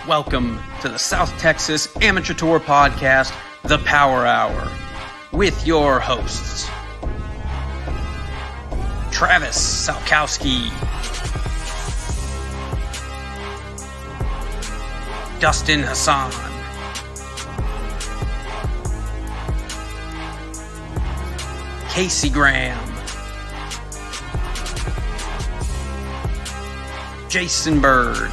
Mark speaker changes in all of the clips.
Speaker 1: Welcome to the South Texas Amateur Tour Podcast, The Power Hour, with your hosts, Travis Salkowski, Dustin Hassan, Casey Graham, Jason Bird,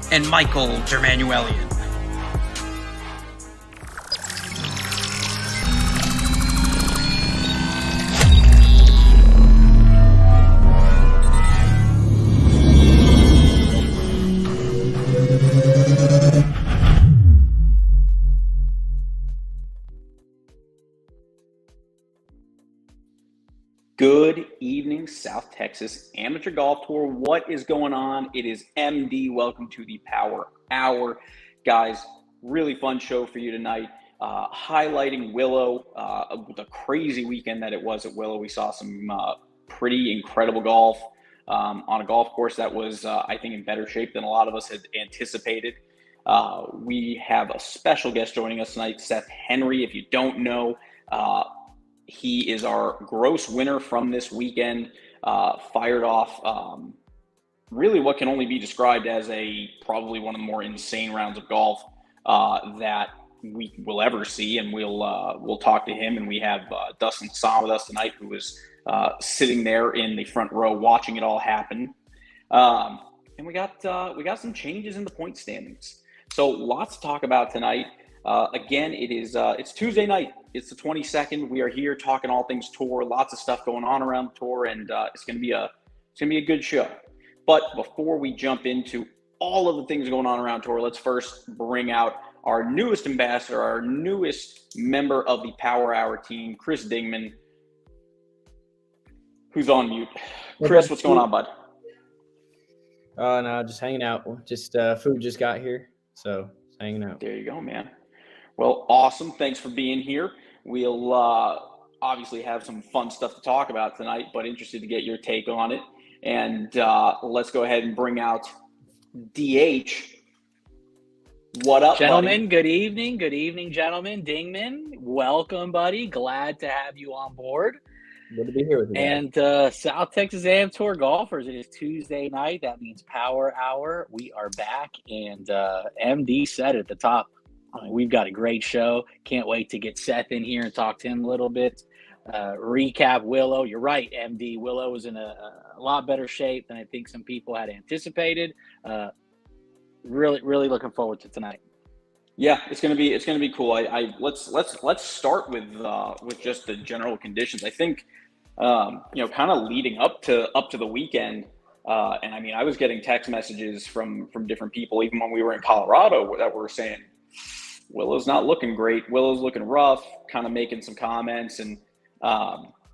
Speaker 1: and Michael Germanuelian.
Speaker 2: Good evening, South Texas Amateur Golf Tour. What is going on? It is MD. Welcome to the Power Hour. Guys, really fun show for you tonight. Highlighting Willow, the crazy weekend that it was at Willow. We saw some pretty incredible golf on a golf course that was, I think, in better shape than a lot of us had anticipated. We have a special guest joining us tonight, Seth Henry. If you don't know, he is our gross winner from this weekend, fired off really what can only be described as probably one of the more insane rounds of golf that we will ever see. And we'll talk to him. And we have Dustin Hassan with us tonight, who was sitting there in the front row watching it all happen. And we got some changes in the point standings. So lots to talk about tonight. Again, it's Tuesday night. It's the 22nd. We are here talking all things tour. Lots of stuff going on around the tour, and it's gonna be a good show. But before we jump into all of the things going on around tour, let's first bring out our newest ambassador, our newest member of the Power Hour team, Chris Dingman, who's on mute. Chris, what's going on, bud?
Speaker 3: Oh, no, just hanging out. Just food just got here, so just hanging out.
Speaker 2: There you go, man. Well, awesome. Thanks for being here. We'll obviously have some fun stuff to talk about tonight, but interested to get your take on it. And let's go ahead and bring out DH. What up,
Speaker 4: gentlemen?
Speaker 2: buddy?
Speaker 4: Good evening. Good evening, gentlemen. Dingman, welcome, buddy. Glad to have you on board.
Speaker 3: Good to be here with you.
Speaker 4: And South Texas AM Tour golfers, it is Tuesday night. That means Power Hour. We are back, and MD said at the top, we've got a great show. Can't wait to get Seth in here and talk to him a little bit. Recap Willow. You're right, MD. Willow was in a lot better shape than I think some people had anticipated. Really looking forward to tonight.
Speaker 2: Yeah, it's gonna be cool. Let's start with just the general conditions. I think kind of leading up to the weekend. And I mean, I was getting text messages from different people, even when we were in Colorado, that were saying, Willow's not looking great. Willow's looking rough, kind of making some comments. And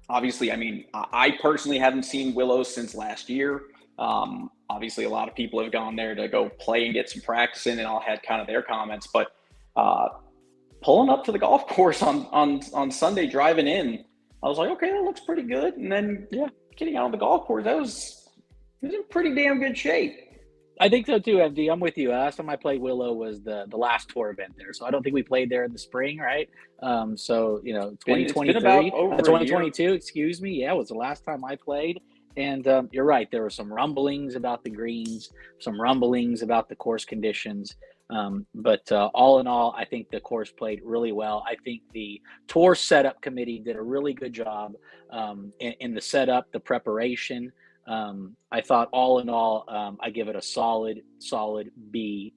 Speaker 2: obviously, I mean, I personally haven't seen Willow since last year. Obviously, a lot of people have gone there to go play and get some practice in, and all had kind of their comments. But pulling up to the golf course on Sunday, driving in, I was like, okay, that looks pretty good. And then, getting out on the golf course, it was in pretty damn good shape.
Speaker 4: I think so too, MD. I'm with you. Last time I played Willow was the last tour event there, so I don't think we played there in the spring, right? So 2023, 2022. Excuse me. Yeah, was the last time I played. And you're right. There were some rumblings about the greens, some rumblings about the course conditions. But all in all, I think the course played really well. I think the tour setup committee did a really good job in the setup, the preparation. I thought all in all, I give it a solid B+.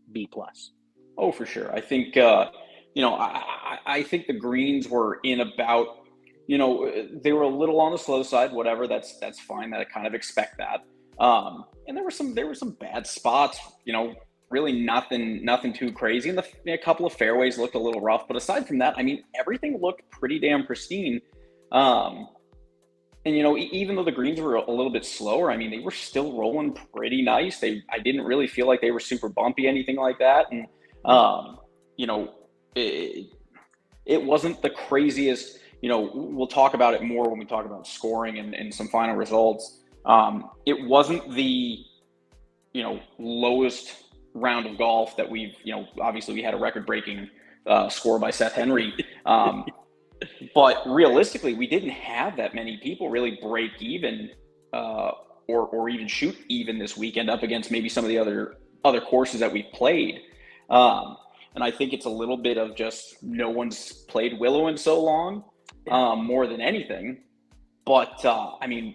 Speaker 2: Oh, for sure. I think, I think the greens were in about, they were a little on the slow side, whatever. That's fine. I kind of expect that. And there were some bad spots, really nothing too crazy. And a couple of fairways looked a little rough, but aside from that, I mean, everything looked pretty damn pristine. And, even though the greens were a little bit slower, I mean, they were still rolling pretty nice. I didn't really feel like they were super bumpy, anything like that. And, it wasn't the craziest, we'll talk about it more when we talk about scoring and some final results. It wasn't the, lowest round of golf that we've, obviously we had a record-breaking score by Seth Henry. But realistically, we didn't have that many people really break even or even shoot even this weekend up against maybe some of the other courses that we've played. And I think it's a little bit of just no one's played Willow in so long, more than anything. But,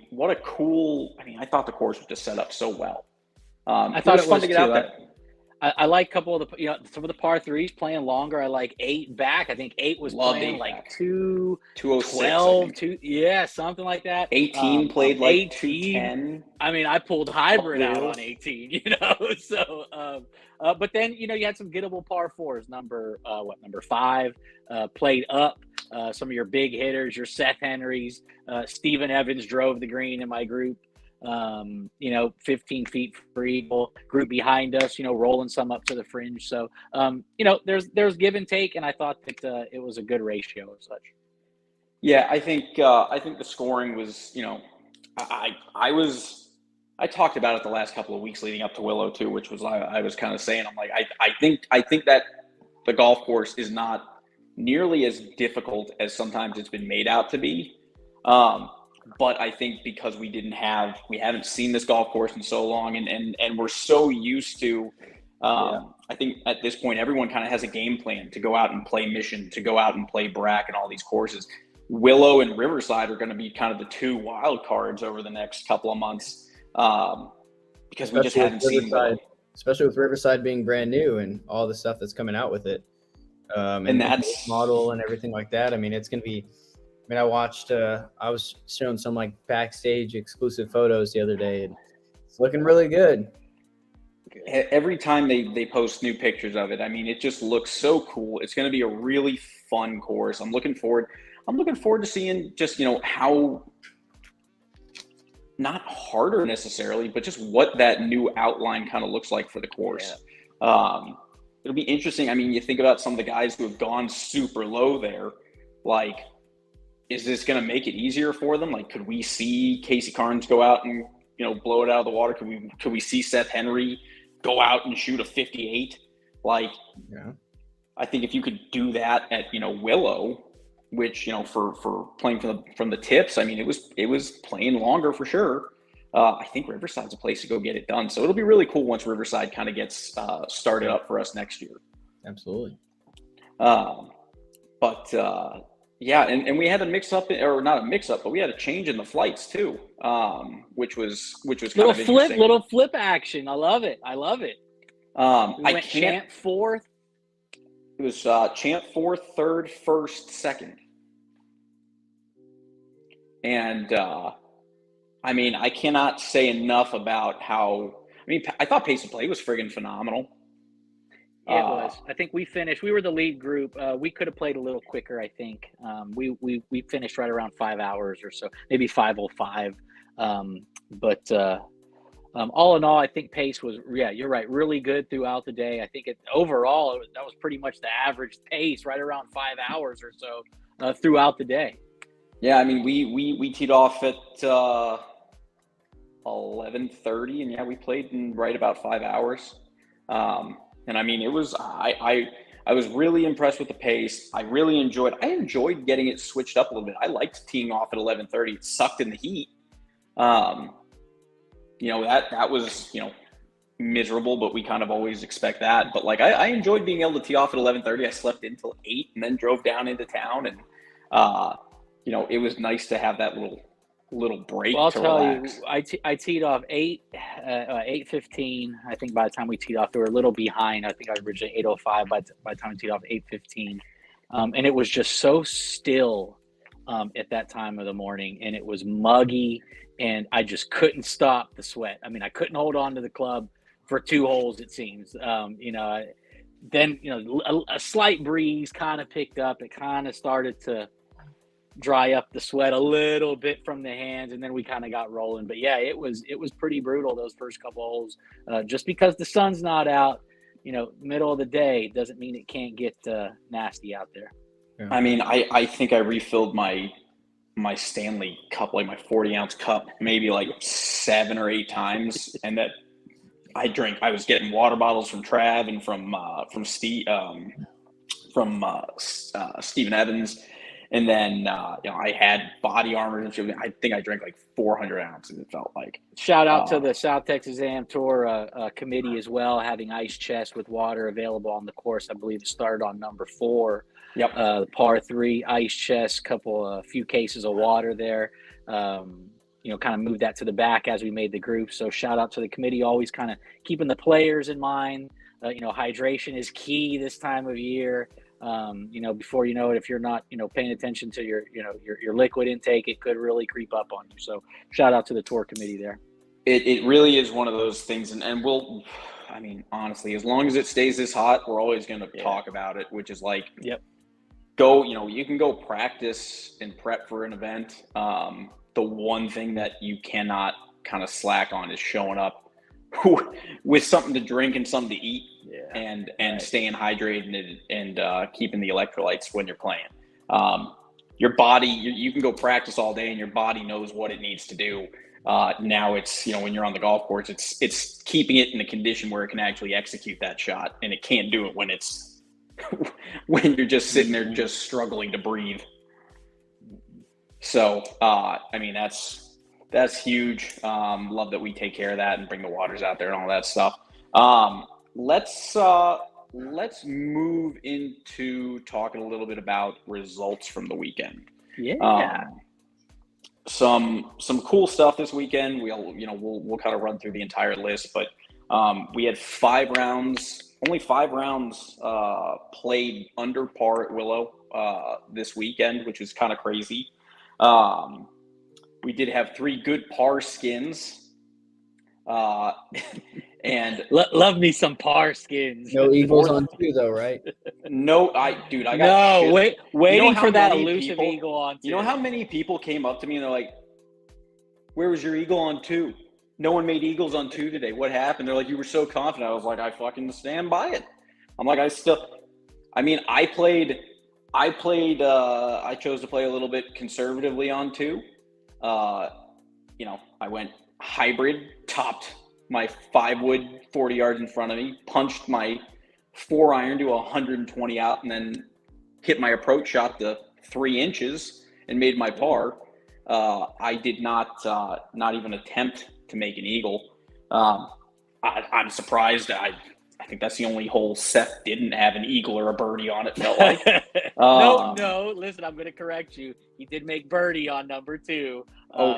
Speaker 2: what a cool – I thought the course was just set up so well.
Speaker 4: I thought it was fun to get out there. I like a couple of some of the par threes playing longer. I like 8 back. I think 8 was playing like 2:12, something like that.
Speaker 2: 18 played like 18.
Speaker 4: 2:10. I pulled hybrid out on 18. So but then you had some gettable par fours. Number 5 played up. Some of your big hitters, your Seth Henrys, Steven Evans drove the green in my group. 15 feet for eagle, group behind us, rolling some up to the fringe. So, there's give and take, and I thought that it was a good ratio as such.
Speaker 2: Yeah, I think the scoring was, I talked about it the last couple of weeks leading up to Willow too, which was I was kind of saying, I'm like, I think that the golf course is not nearly as difficult as sometimes it's been made out to be. But I think because we haven't seen this golf course in so long and we're so used to, I think at this point, everyone kind of has a game plan to go out and play Mission, to go out and play Brack and all these courses. Willow and Riverside are going to be kind of the 2 wild cards over the next couple of months because we just haven't seen Willow.
Speaker 3: Especially with Riverside being brand new and all the stuff that's coming out with it. And that's model and everything like that. It's going to be, I watched, I was shown some like backstage exclusive photos the other day, and it's looking really good.
Speaker 2: Every time they post new pictures of it, it just looks so cool. It's going to be a really fun course. I'm looking forward to seeing just, how not harder necessarily, but just what that new outline kind of looks like for the course. Yeah. It'll be interesting. You think about some of the guys who have gone super low there, like, is this going to make it easier for them? Like, could we see Casey Carnes go out and, blow it out of the water? Could we see Seth Henry go out and shoot a 58? Like, yeah. I think if you could do that at, Willow, which, for playing from the tips, it was playing longer for sure. I think Riverside's a place to go get it done. So it'll be really cool once Riverside kind of gets started up for us next year.
Speaker 3: Absolutely.
Speaker 2: Yeah, and we had a mix-up, or not a mix-up, but we had a change in the flights too, which was kind of interesting.
Speaker 4: Little flip action. I love it. We went chant fourth.
Speaker 2: It was chant fourth, third, first, second. And, I cannot say enough about how – I thought pace of play was friggin' phenomenal.
Speaker 4: It was. I think we finished. We were the lead group. We could have played a little quicker, I think. We finished right around 5 hours or so, maybe 5:05. But all in all, I think pace was, you're right, really good throughout the day. I think overall, that was pretty much the average pace, right around 5 hours or so throughout the day.
Speaker 2: Yeah, we teed off at 11:30, and we played in right about 5 hours. And it was, I was really impressed with the pace. I enjoyed getting it switched up a little bit. I liked teeing off at 11:30. It sucked in the heat. That was, miserable, but we kind of always expect that. But I enjoyed being able to tee off at 11:30. I slept until 8 and then drove down into town. And, it was nice to have that little break.
Speaker 4: Well, I'll
Speaker 2: to
Speaker 4: tell
Speaker 2: relax.
Speaker 4: you, I teed off 8:15. I think by the time we teed off, they were a little behind. I think I was originally 8:05 by the time we teed off 8:15, and it was just so still at that time of the morning, and it was muggy, and I just couldn't stop the sweat. I couldn't hold on to the club for 2 holes. It seems, then a slight breeze kind of picked up. It kind of started to dry up the sweat a little bit from the hands, and then we kind of got rolling. But yeah, it was pretty brutal those first couple holes. Just because the sun's not out, middle of the day doesn't mean it can't get nasty out there.
Speaker 3: Yeah.
Speaker 2: I think I refilled my Stanley cup, like my 40-ounce cup, maybe like 7 or 8 times, and that I was getting water bottles from Trav and from Steve, Stephen Evans. And then, I had body armor and shit. I think I drank like 400 ounces, it felt like.
Speaker 4: Shout out to the South Texas Am Tour committee as well, having ice chest with water available on the course. I believe it started on number 4.
Speaker 2: Yep.
Speaker 4: Par 3, ice chest, a few cases of water there. Kind of moved that to the back as we made the group. So shout out to the committee, always kind of keeping the players in mind. Hydration is key this time of year. Before you know it, if you're not, paying attention to your liquid intake, it could really creep up on you. So shout out to the tour committee there.
Speaker 2: It really is one of those things. And honestly, as long as it stays this hot, we're always going to talk about it, which is like, you can go practice and prep for an event. The one thing that you cannot kind of slack on is showing up with something to drink and something to eat, and staying hydrated and keeping the electrolytes when you're playing. Your body, you can go practice all day and your body knows what it needs to do. Now it's, when you're on the golf course, it's keeping it in a condition where it can actually execute that shot, and it can't do it when it's when you're just sitting there just struggling to breathe. So that's huge. Love that we take care of that and bring the waters out there and all that stuff. Let's move into talking a little bit about results from the weekend.
Speaker 4: Yeah.
Speaker 2: Some cool stuff this weekend. We'll kind of run through the entire list, but we had 5 rounds, only 5 rounds played under par at Willow this weekend, which is kind of crazy. We did have 3 good par skins. And
Speaker 4: love me some par skins.
Speaker 3: No eagles on 2 though, right?
Speaker 2: No, I got
Speaker 4: waiting for that elusive eagle on 2.
Speaker 2: You know how many people came up to me and they're like, "Where was your eagle on 2? No one made eagles on 2 today. What happened?" They're like, "You were so confident." I was like, "I fucking stand by it." I'm like, I chose to play a little bit conservatively on 2. I went hybrid, topped my 5-wood 40 yards in front of me, punched my 4-iron to 120 out, and then hit my approach shot to 3 inches and made my par. I did not even attempt to make an eagle. I'm surprised. I think that's the only hole Seth didn't have an eagle or a birdie on it, felt like.
Speaker 4: No. Listen, I'm going to correct you. He did make birdie on number 2.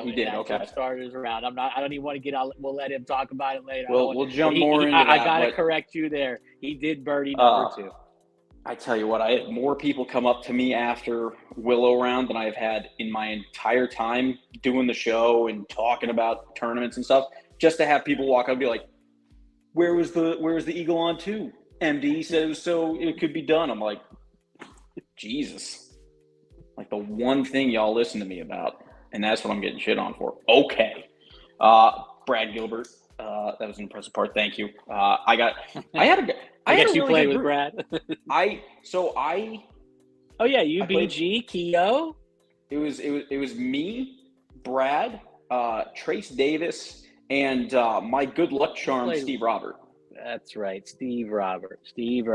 Speaker 2: He did. Okay.
Speaker 4: Starters around. I don't even want to get out. We'll let him talk about it later.
Speaker 2: We'll jump more into that.
Speaker 4: I got to correct you there. He did birdie number 2.
Speaker 2: I tell you what, I had more people come up to me after Willow round than I've had in my entire time doing the show and talking about tournaments and stuff. Just to have people walk up and be like, Where was the eagle on 2? MD said it was so it could be done. I'm like, Jesus. Like the one thing y'all listen to me about, and that's what I'm getting shit on for. Okay. Brad Gilbert, that was an impressive part. Thank you. I guess
Speaker 4: you played with Brad. UBG, Keogh.
Speaker 2: It was me, Brad, Trace Davis, and my good luck charm, Steve Robert.
Speaker 4: That's right, Steve Robert.
Speaker 2: Steve,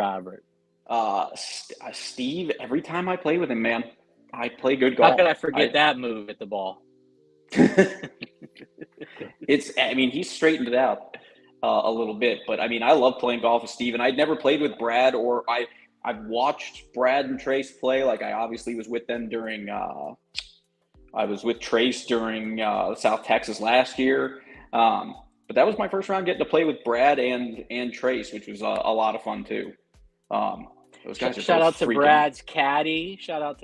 Speaker 2: every time I play with him, man, I play good golf.
Speaker 4: How could I forget that move at the ball?
Speaker 2: He's straightened it out a little bit, but I love playing golf with Steve, and I'd never played with Brad, or I've watched Brad and Trace play. Like I obviously was with them during I was with Trace during South Texas last year. But that was my first round getting to play with Brad and Trace, which was a lot of fun too. Those guys are
Speaker 4: Shout out to Brad's caddy.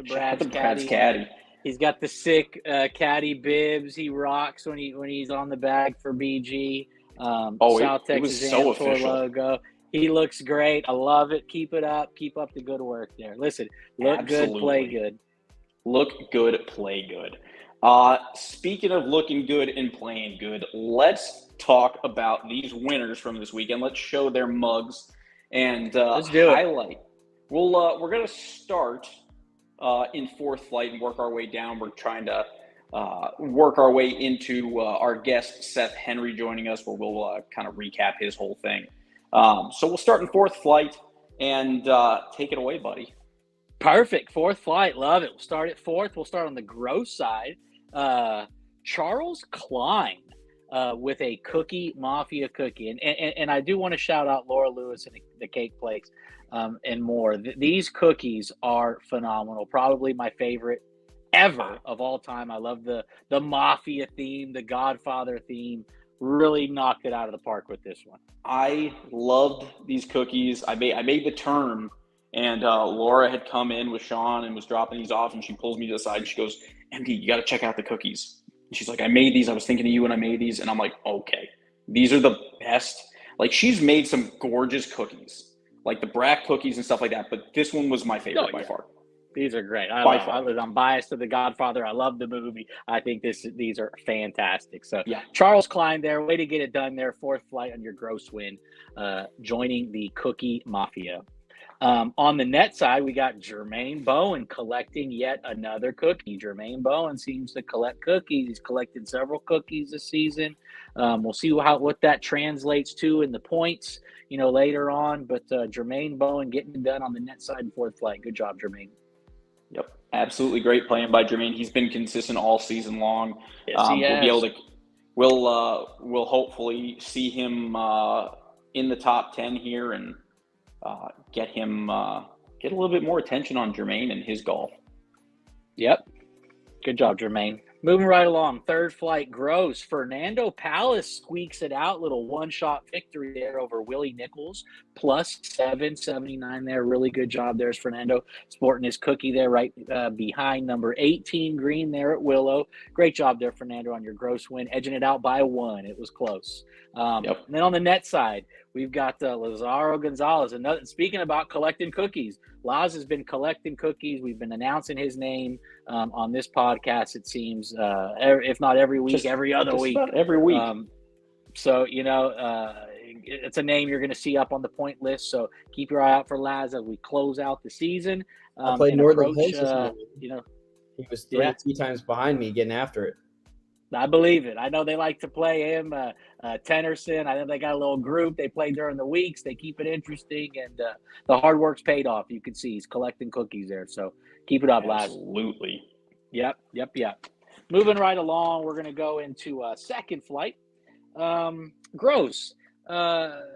Speaker 4: Brad's caddy. He's got the sick caddy bibs. He rocks when he's on the bag for BG. South Texas
Speaker 2: was so official.
Speaker 4: Logo. He looks great. I love it. Keep it up. Keep up the good work there. Listen, look good, play good.
Speaker 2: Look good, play good. Speaking of looking good and playing good, let's talk about these winners from this weekend. Let's show their mugs and
Speaker 4: let's do
Speaker 2: highlight. It. We're gonna start in fourth flight and work our way down. We're trying to work our way into our guest, Seth Henry, joining us, where we'll kind of recap his whole thing. So we'll start in fourth flight and take it away, buddy.
Speaker 4: Perfect. Fourth flight. Love it. We'll start at fourth. We'll start on the gross side. Charles Klein with a Cookie Mafia cookie. And I do want to shout out Laura Lewis and the Cake Place and more. These cookies are phenomenal. Probably my favorite ever of all time. I love the Mafia theme, the Godfather theme. Really knocked it out of the park with this one.
Speaker 2: I loved these cookies. I made the turn, and Laura had come in with Sean and was dropping these off, and she pulls me to the side and she goes, "MD, you got to check out the cookies." And she's like, "I made these. I was thinking of you when I made these." And I'm like, "Okay, these are the best." Like, she's made some gorgeous cookies, like the Brack cookies and stuff like that. But this one was my favorite by far.
Speaker 4: These are great. I'm biased to The Godfather. I love the movie. I think these are fantastic. So Charles Klein there, way to get it done there. Fourth flight on your gross win, joining the Cookie Mafia. On the net side, we got Jermaine Bowen collecting yet another cookie. Jermaine Bowen seems to collect cookies. He's collected several cookies this season. We'll see what that translates to in the points, later on. But Jermaine Bowen getting it done on the net side in fourth flight. Good job, Jermaine.
Speaker 2: Yep, absolutely great playing by Jermaine. He's been consistent all season long.
Speaker 4: Yes, he has.
Speaker 2: We'll hopefully see him in the top 10 here and get a little bit more attention on Jermaine and his golf.
Speaker 4: Yep, good job, Jermaine. Moving right along, third flight gross. Fernando Palace squeaks it out. Little one-shot victory there over Willie Nichols. Plus 779 there. Really good job. There's Fernando sporting his cookie there right behind number 18 green there at Willow. Great job there, Fernando, on your gross win. Edging it out by one. It was close. And then on the net side, we've got Lazaro Gonzalez. Speaking about collecting cookies, Laz has been collecting cookies. We've been announcing his name on this podcast, it seems, if not every week, every other week.
Speaker 2: Every week.
Speaker 4: It's a name you're going to see up on the point list. So keep your eye out for Laz as we close out the season.
Speaker 3: I played Northern Hills this morning. He was three times behind me getting after it.
Speaker 4: I believe it. I know they like to play him, Tennyson. I know they got a little group. They play during the weeks. They keep it interesting, and the hard work's paid off. You can see he's collecting cookies there. So keep it up, Laz.
Speaker 2: Absolutely.
Speaker 4: Yep. Moving right along, we're going to go into second flight. Gross.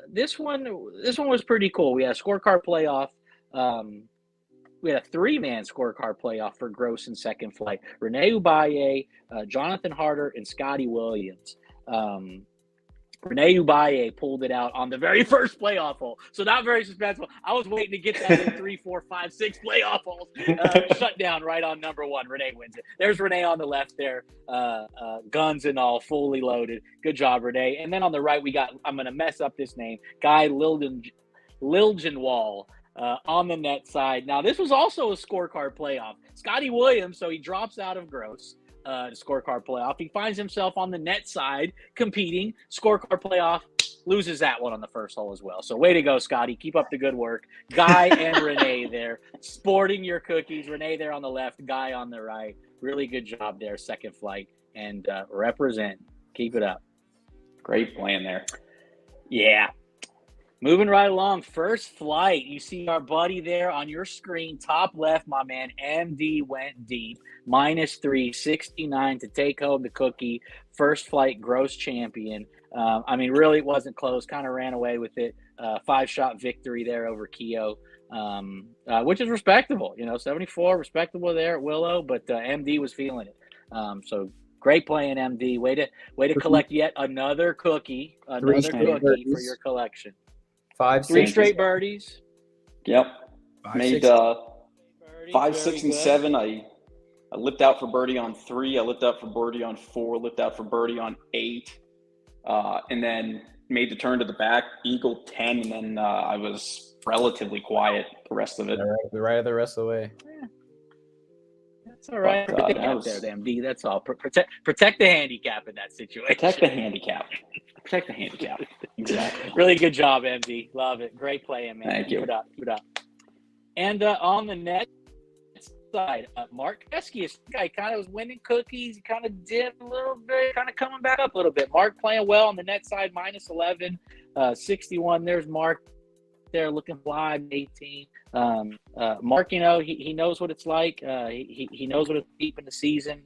Speaker 4: This one was pretty cool. We had a scorecard playoff. We had a three-man scorecard playoff for gross in second flight. Rene Ubaye, Jonathan Harder, and Scotty Williams. Rene Ubaye pulled it out on the very first playoff hole. So not very suspenseful. I was waiting to get that in 3, 4, 5, 6 playoff holes. Shut down right on number one. Rene wins it. There's Rene on the left there. Guns and all, fully loaded. Good job, Rene. And then on the right, we got, I'm going to mess up this name, Guy Liljenwall. On the net side. Now, this was also a scorecard playoff. Scotty Williams, so he drops out of gross scorecard playoff. He finds himself on the net side competing. Scorecard playoff, loses that one on the first hole as well. So way to go, Scotty. Keep up the good work. Guy and Renee there sporting your cookies. Renee there on the left, Guy on the right. Really good job there, second flight. And represent. Keep it up.
Speaker 2: Great plan there.
Speaker 4: Yeah. Moving right along, first flight. You see our buddy there on your screen, top left, my man, MD went deep. -3, 69 to take home the cookie. First flight gross champion. Really, it wasn't close. Kind of ran away with it. 5-shot victory there over Keogh, which is respectable. 74, respectable there at Willow, but MD was feeling it. So great playing, MD. Way to collect yet another cookie. For your collection. 3 straight birdies.
Speaker 2: Yep. Made 5, 6, and 7. I lipped out for birdie on 3. I lipped out for birdie on 4. Lipped out for birdie on 8. And then made the turn to the back, eagle 10, and then I was relatively quiet the rest of it.
Speaker 3: Right the rest of the way.
Speaker 4: Yeah. That's all right. There, MD. That's all. Protect the handicap in that situation.
Speaker 2: Protect the handicap. Exactly.
Speaker 4: Really good job, MD. Love it. Great playing, man.
Speaker 2: Thank you.
Speaker 4: Keep it up. And on the net side, Mark Keskius, guy kind of was winning cookies. He kind of dipped a little bit, kind of coming back up a little bit. Mark playing well on the net side, minus 11, 61. There's Mark there looking fly, 18. Mark, he knows what it's like. He knows what it's deep in the season.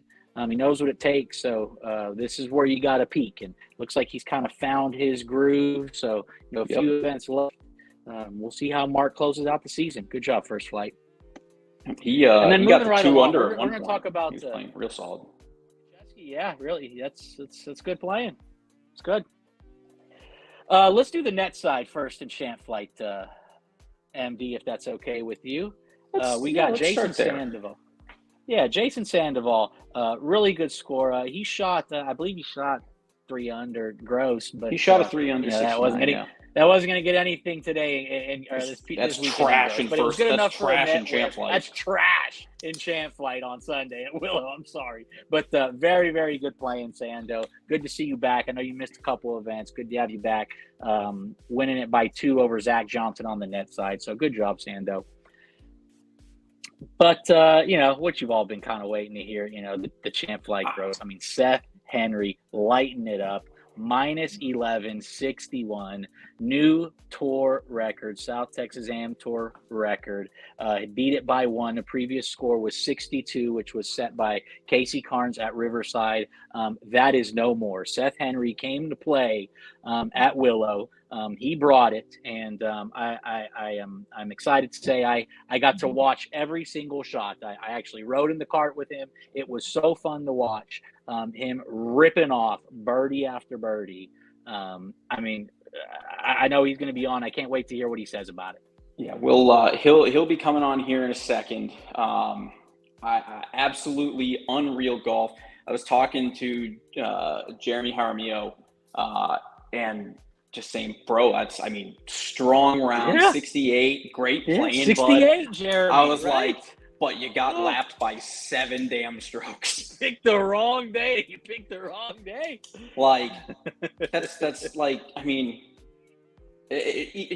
Speaker 4: He knows what it takes. So this is where you got to peak. And looks like he's kind of found his groove. So, a few events left. We'll see how Mark closes out the season. Good job, First Flight.
Speaker 2: And then moving right along, we're going to talk about
Speaker 4: he's
Speaker 2: playing real solid.
Speaker 4: Yeah, really, that's good playing. It's good. Let's do the net side first in Champ Flight, MD, if that's okay with you. We got Jason Sandoval. Yeah, Jason Sandoval, really good score. He shot, I believe he shot 3 under gross, but
Speaker 2: he shot a 3 under.
Speaker 4: That wasn't going to get anything today.
Speaker 2: That's trash in first. That's trash in Champ Flight.
Speaker 4: That's trash in Champ Flight on Sunday at Willow. I'm sorry, but very, very good play in Sando. Good to see you back. I know you missed a couple events. Good to have you back. Winning it by 2 over Zach Johnson on the net side. So good job, Sando. But what you've all been kind of waiting to hear. The Champ Flight gross. I mean, Seth Henry lighting it up. Minus 11, 61, new tour record, South Texas Am Tour record. Beat it by 1. The previous score was 62, which was set by Casey Carnes at Riverside. That is no more. Seth Henry came to play at Willow. He brought it, and I'm excited to say I got to watch every single shot. I actually rode in the cart with him. It was so fun to watch. Him ripping off birdie after birdie. I know he's going to be on. I can't wait to hear what he says about it.
Speaker 2: Yeah, he'll be coming on here in a second. Absolutely unreal golf. I was talking to Jeremy Jaramillo, and just saying, bro, strong round, 68, great playing.
Speaker 4: 68, Jeremy.
Speaker 2: I was like, but you got lapped by 7 damn strokes.
Speaker 4: You picked the wrong day.
Speaker 2: Like, that's like,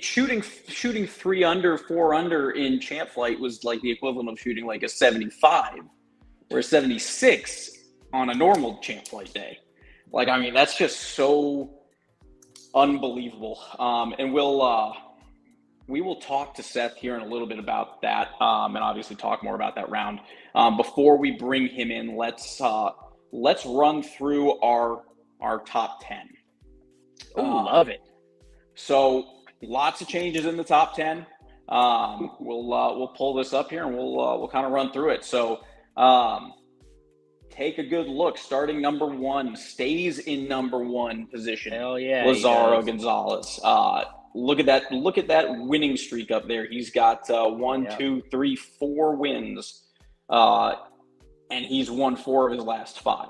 Speaker 2: shooting 3 under, 4 under in Champ Flight was like the equivalent of shooting like a 75 or a 76 on a normal Champ Flight day. Like, that's just so unbelievable. And we will talk to Seth here in a little bit about that, and obviously talk more about that round. Before we bring him in, let's run through our top 10.
Speaker 4: Love it.
Speaker 2: So lots of changes in the top 10. We'll pull this up here and we'll kind of run through it. So take a good look. Starting number 1, stays in number 1 position.
Speaker 4: Hell yeah,
Speaker 2: Lazaro Gonzalez. Look at that winning streak up there. He's got 4 wins, and he's won 4 of his last 5.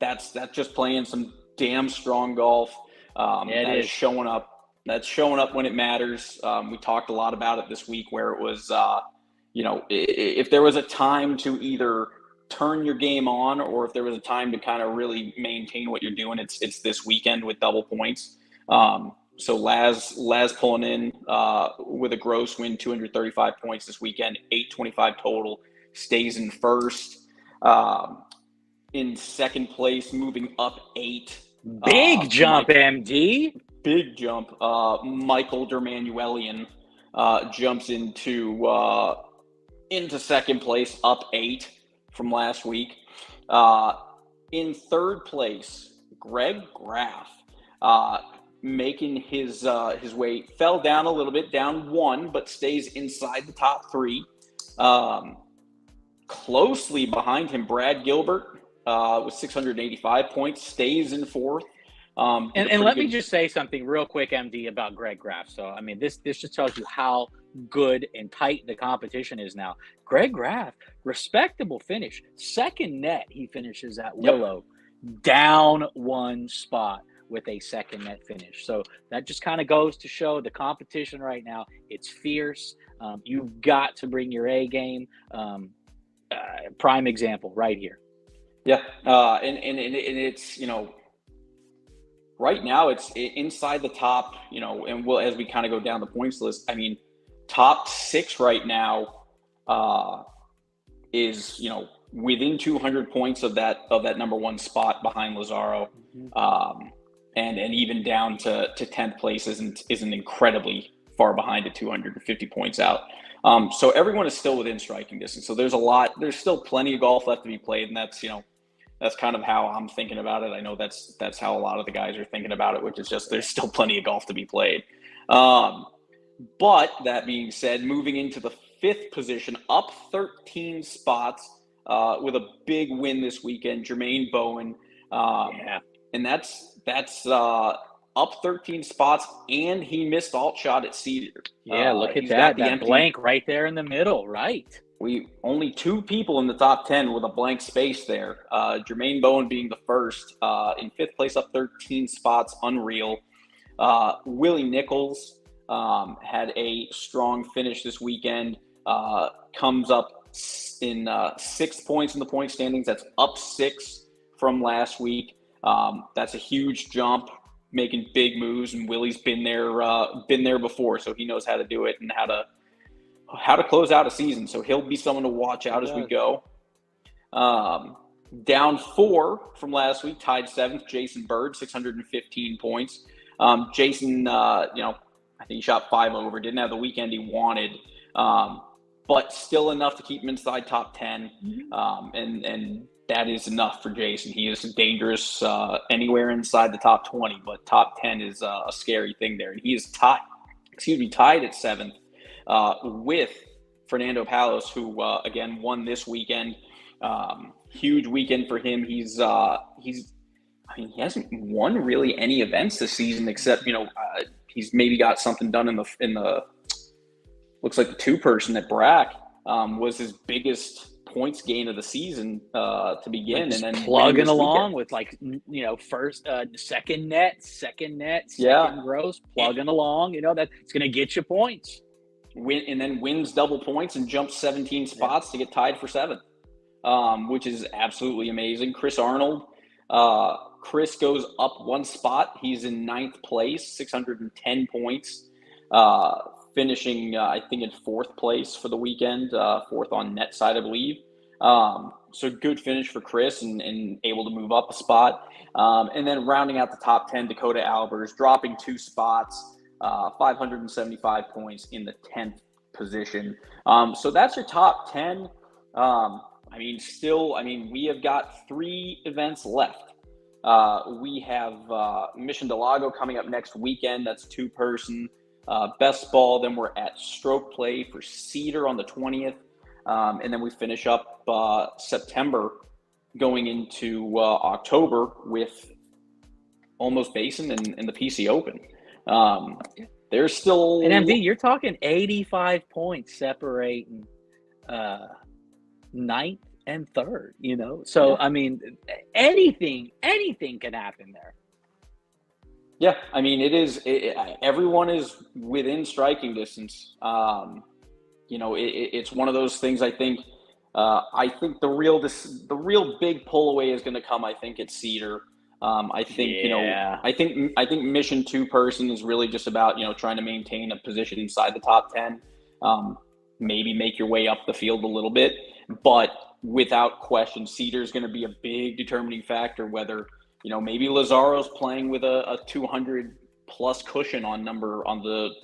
Speaker 2: That's just playing some damn strong golf. That is showing up. That's showing up when it matters. We talked a lot about it this week, where it was, if there was a time to either turn your game on, or if there was a time to kind of really maintain what you're doing, it's this weekend with double points. So Laz pulling in with a gross win, 235 points this weekend, 825 total, stays in first. In second place, moving up 8.
Speaker 4: Big jump, MD.
Speaker 2: Big jump. Michael Dermanuelian jumps into second place, up 8 from last week. In third place, Greg Graff. Making his way, fell down a little bit, down 1, but stays inside the top 3. Closely behind him, Brad Gilbert with 685 points, stays in 4th.
Speaker 4: And let me just say something real quick, MD, about Greg Graff. So, this just tells you how good and tight the competition is now. Greg Graff, respectable finish. Second net, he finishes at Willow, down 1 spot with a second net finish. So that just kind of goes to show the competition right now. It's fierce. You've got to bring your A game. Prime example right here.
Speaker 2: Yeah. And it's, right now it's inside the top, and as we kind of go down the points list, top 6 right now is, within 200 points of that number one spot behind Lazaro, and even down to 10th place isn't incredibly far behind at 250 points out. So everyone is still within striking distance. So there's still plenty of golf left to be played, and that's kind of how I'm thinking about it. I know that's how a lot of the guys are thinking about it, which is just there's still plenty of golf to be played. But that being said, moving into the 5th position, up 13 spots with a big win this weekend, Jermaine Bowen. And that's up 13 spots, and he missed alt shot at Cedar.
Speaker 4: Yeah, look at that blank right there in the middle, right?
Speaker 2: We only 2 people in the top 10 with a blank space there. Jermaine Bowen being the first, in 5th place, up 13 spots, unreal. Willie Nichols had a strong finish this weekend. Comes up in 6 points in the point standings. That's up 6 from last week. That's a huge jump, making big moves, and Willie's been there before, so he knows how to do it and how to close out a season. So he'll be someone to watch out as we go. Down 4 from last week, tied 7th, Jason Bird, 615 points. Jason, I think he shot 5 over, didn't have the weekend he wanted, but still enough to keep him inside top 10. And that is enough for Jason. He is dangerous anywhere inside the top 20, but top 10 is a scary thing there. And he is tied at 7th with Fernando Palos, who again won this weekend. Huge weekend for him. He hasn't won really any events this season except he's maybe got something done in the looks like the 2-person at Brack was his biggest points gain of the season to begin, and then
Speaker 4: plugging along with first, second net, second gross, plugging along. That's going to get you points.
Speaker 2: And then wins double points and jumps 17 spots to get tied for 7th, which is absolutely amazing. Chris Arnold, Chris goes up 1 spot. He's in 9th place, 610 points, finishing I think in 4th place for the weekend, 4th on net side, I believe. So good finish for Chris and able to move up a spot. And then rounding out the top 10, Dakota Albers dropping 2 spots, 575 points in the 10th position. So that's your top 10. We have got 3 events left. We have Mission del Lago coming up next weekend. That's 2-person. Best ball. Then we're at stroke play for Cedar on the 20th. And then we finish up September going into October with Almost Basin and the PC Open. There's still...
Speaker 4: And MD, you're talking 85 points separating 9th and 3rd, So, anything can happen there.
Speaker 2: Yeah, everyone is within striking distance. It's one of those things. I think the real big pull away is going to come. I think at Cedar. I think Mission 2-person is really just about trying to maintain a position inside the top 10. Maybe make your way up the field a little bit, but without question, Cedar is going to be a big determining factor. Whether maybe Lazaro's playing with a 200 plus cushion on the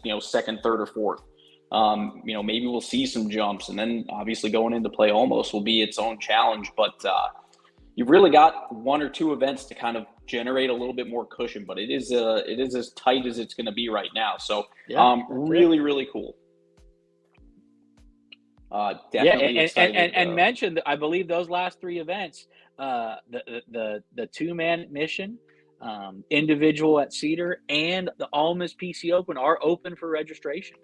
Speaker 2: 2nd, 3rd, or 4th. Maybe we'll see some jumps, and then obviously going into play almost will be its own challenge. But you've really got 1 or 2 events to kind of generate a little bit more cushion. But it is as tight as it's going to be right now. So really cool.
Speaker 4: Definitely and mentioned, I believe those last 3 events, the 2-man mission, individual at Cedar, and the Almas PC Open are open for registration.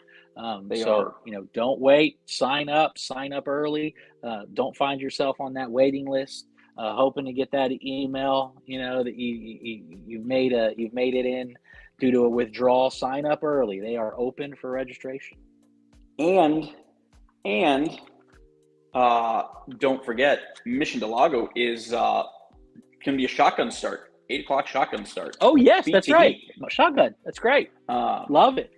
Speaker 2: They are.
Speaker 4: Don't wait. Sign up early. Don't find yourself on that waiting list, hoping to get that email. That you've made it in due to a withdrawal. Sign up early. They are open for registration.
Speaker 2: And don't forget, Mission del Lago is going to be a shotgun start, 8:00 shotgun start.
Speaker 4: Oh yes, that's right. Shotgun. That's great. Love it.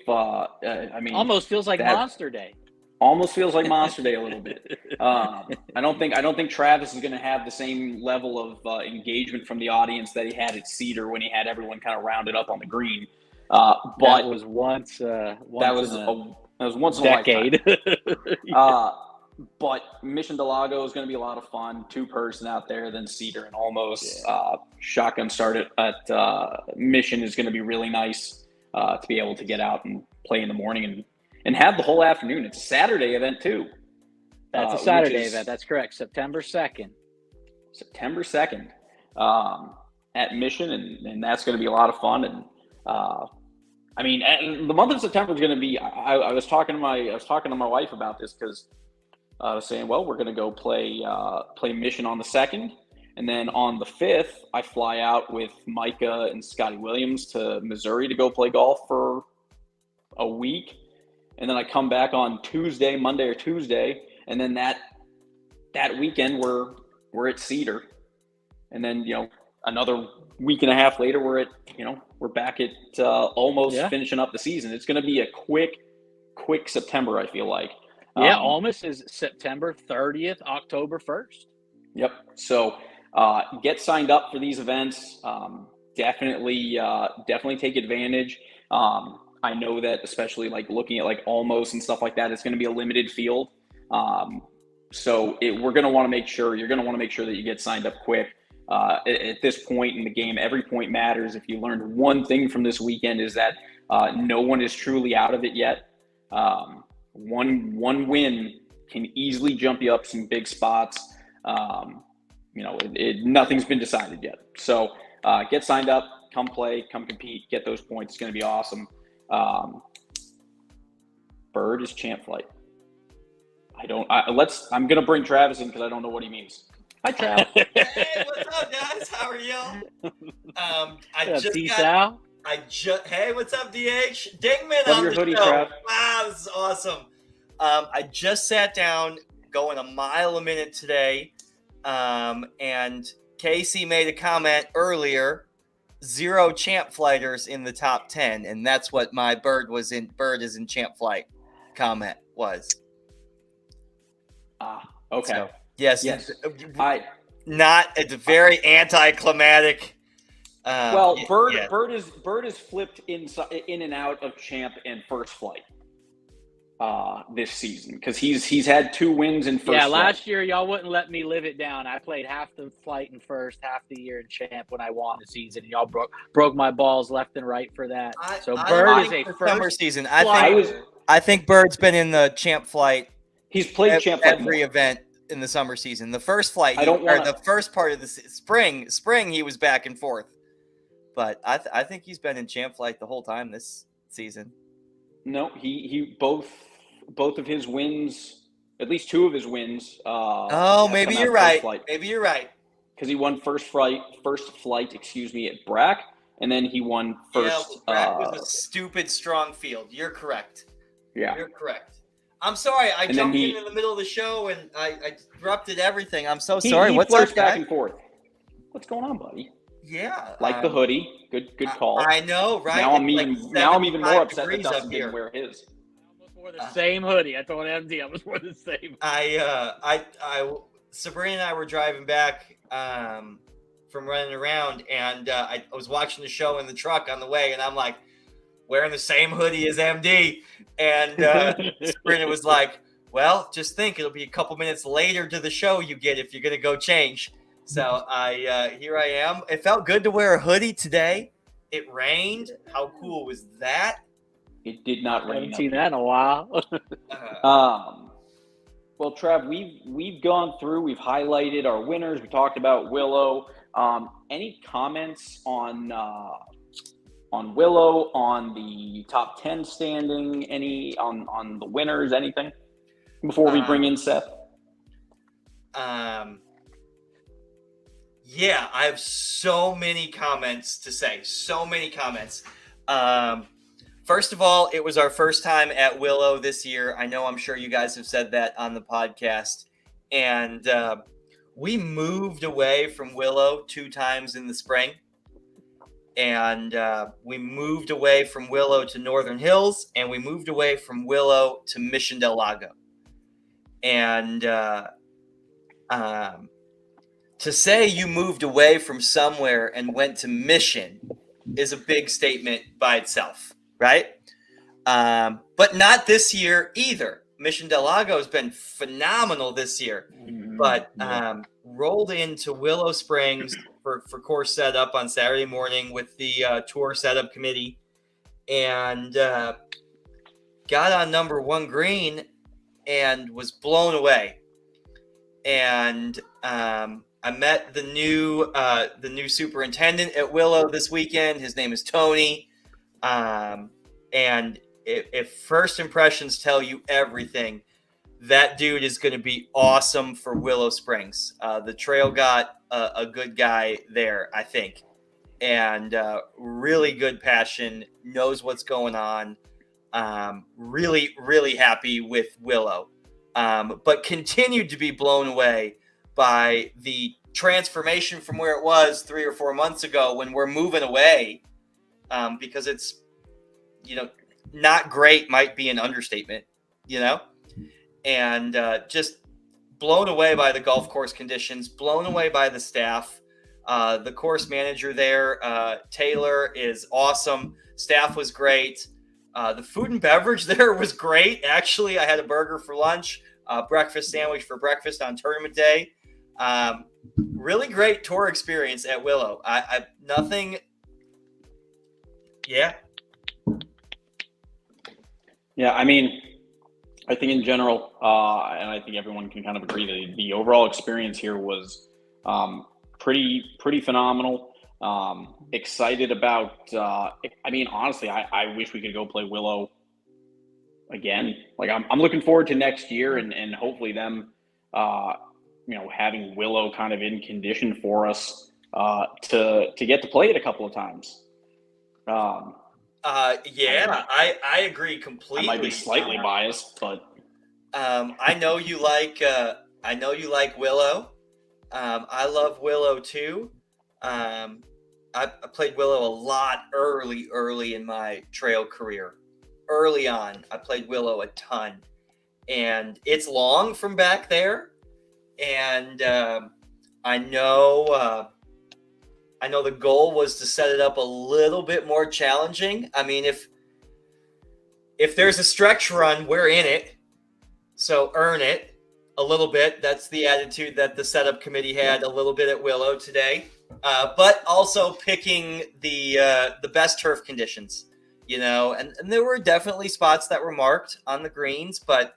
Speaker 2: Almost
Speaker 4: feels like Monster Day.
Speaker 2: Almost feels like Monster Day a little bit. I don't think Travis is going to have the same level of engagement from the audience that he had at Cedar when he had everyone kind of rounded up on the green. But
Speaker 4: that was once
Speaker 2: that was once in a
Speaker 4: decade.
Speaker 2: But Mission Del Lago is going to be a lot of fun. 2-person out there, then Cedar and Almost. Shotgun start at Mission is going to be really nice to be able to get out and play in the morning and have the whole afternoon. It's a Saturday event too.
Speaker 4: That's a Saturday event. That's correct. September 2nd.
Speaker 2: September 2nd at Mission, and that's going to be a lot of fun. And I mean, the month of September is going to be. I was talking to my wife about this because I was saying, well, we're going to go play Mission on the 2nd, and then on the 5th, I fly out with Micah and Scotty Williams to Missouri to go play golf for a week. And then I come back on Monday or Tuesday, and then that weekend we're at Cedar, and then another week and a half later we're back at Almost finishing up the season. It's going to be a quick September, I feel like.
Speaker 4: Almost is September 30th, October 1st.
Speaker 2: Yep. So get signed up for these events. Definitely take advantage. I know that especially like looking at like Almost and stuff like that, it's going to be a limited field. So we're going to want to make sure that you get signed up quick. At this point in the game, every point matters. If you learned one thing from this weekend is that no one is truly out of it yet. One win can easily jump you up some big spots. Nothing's been decided yet. So get signed up, come play, come compete, get those points. It's going to be awesome. Bird is champ flight. I'm going to bring Travis in because I don't know what he means. Hi, Travis.
Speaker 5: Hey, what's up, guys? How are y'all? Hey, what's up, DH? Dingman on the
Speaker 2: hoodie,
Speaker 5: show.
Speaker 2: Trav.
Speaker 5: Wow, this is awesome. I just sat down going a mile a minute today, and Casey made a comment earlier. 0 champ flighters in the top 10, and that's what my bird is in champ flight comment was.
Speaker 2: Okay.
Speaker 5: So, yes. It's very anticlimactic.
Speaker 2: Bird is flipped in and out of champ and first flight this season because he's had 2 wins in first flight.
Speaker 4: Last year y'all wouldn't let me live it down. I played half the flight in first, half the year in champ when I won the season. Y'all broke my balls left and right for that. Bird is a first
Speaker 5: season. I think Bird's been in the champ flight.
Speaker 2: He's played champ flight
Speaker 5: every event in the summer season. The first flight, the first part of the spring, he was back and forth. But I think he's been in champ flight the whole time this season.
Speaker 2: No, he both of his wins, at least 2 of his wins.
Speaker 5: Maybe you're right. Maybe you're right.
Speaker 2: Because he won first flight, at Brack, and then he won first.
Speaker 5: Yeah, Brack was a stupid strong field. You're correct.
Speaker 2: Yeah,
Speaker 5: you're correct. I'm sorry, I jumped in the middle of the show and I disrupted everything. I'm so sorry.
Speaker 2: What's up, back and forth? What's going on, buddy?
Speaker 5: Yeah,
Speaker 2: the hoodie. Good call.
Speaker 5: I know, right?
Speaker 2: Now I'm even more upset that Dustin didn't wear his.
Speaker 4: I wore the same hoodie. I told MD I was wearing the same.
Speaker 5: Sabrina and I were driving back from running around, and I was watching the show in the truck on the way, and I'm like, wearing the same hoodie as MD. And Sabrina was like, well, just think, it'll be a couple minutes later to the show you get if you're going to go change. So here I am. It felt good to wear a hoodie today. It rained. How cool was that?
Speaker 2: It did not rain.
Speaker 4: I haven't seen that in a while.
Speaker 2: Well, Trav, we've gone through, we've highlighted our winners. We talked about Willow. Any comments on Willow, on the top 10 standing, any on the winners, anything before we bring in Seth?
Speaker 5: Yeah, I have so many comments to say. So many comments. First of all, it was our first time at Willow this year. I'm sure you guys have said that on the podcast. And we moved away from Willow 2 times in the spring. And we moved away from Willow to Northern Hills, and we moved away from Willow to Mission Del Lago. And to say you moved away from somewhere and went to Mission is a big statement by itself, right? But not this year either. Mission Del Lago has been phenomenal this year, but rolled into Willow Springs for course setup on Saturday morning with the tour setup committee, and got on number 1 green and was blown away. And I met the new superintendent at Willow this weekend. His name is Tony, and if first impressions tell you everything, that dude is going to be awesome for Willow Springs. The trail got a good guy there, I think, and really good passion, knows what's going on. Really, really happy with Willow, but continued to be blown away by the transformation from where it was 3 or 4 months ago when we're moving away, because it's, not great might be an understatement, and just blown away by the golf course conditions, blown away by the staff. The course manager there, Taylor, is awesome. Staff was great. The food and beverage there was great. Actually, I had a burger for lunch, breakfast sandwich for breakfast on tournament day. Really great tour experience at Willow.
Speaker 2: Yeah, I mean, I think in general, and I think everyone can kind of agree that the overall experience here was pretty phenomenal. Excited about, honestly, I wish we could go play Willow again. Like, I'm looking forward to next year and hopefully them, having Willow kind of in condition for us to get to play it a couple of times.
Speaker 5: I agree completely.
Speaker 2: I might be slightly biased, but
Speaker 5: I know you like Willow. I love Willow too. I played Willow a lot early in my trail career. Early on, I played Willow a ton, and it's long from back there. And I know the goal was to set it up a little bit more challenging. I mean, if there's a stretch run, we're in it. So earn it a little bit. That's the attitude that the setup committee had a little bit at Willow today. But also picking the best turf conditions, and there were definitely spots that were marked on the greens, but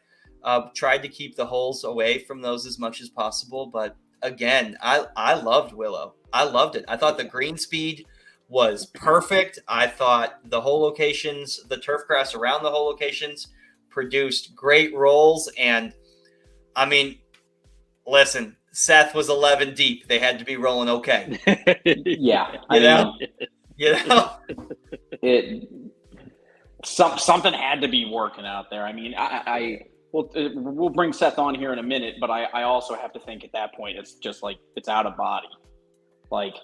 Speaker 5: tried to keep the holes away from those as much as possible. But again, I loved Willow. I loved it. I thought the green speed was perfect. I thought the hole locations, the turf grass around the hole locations produced great rolls. And I mean, listen, Seth was 11 deep. They had to be rolling okay.
Speaker 2: Yeah. Something had to be working out there. I mean, we'll bring Seth on here in a minute, but I also have to think at that point, it's just like, it's out of body. Like,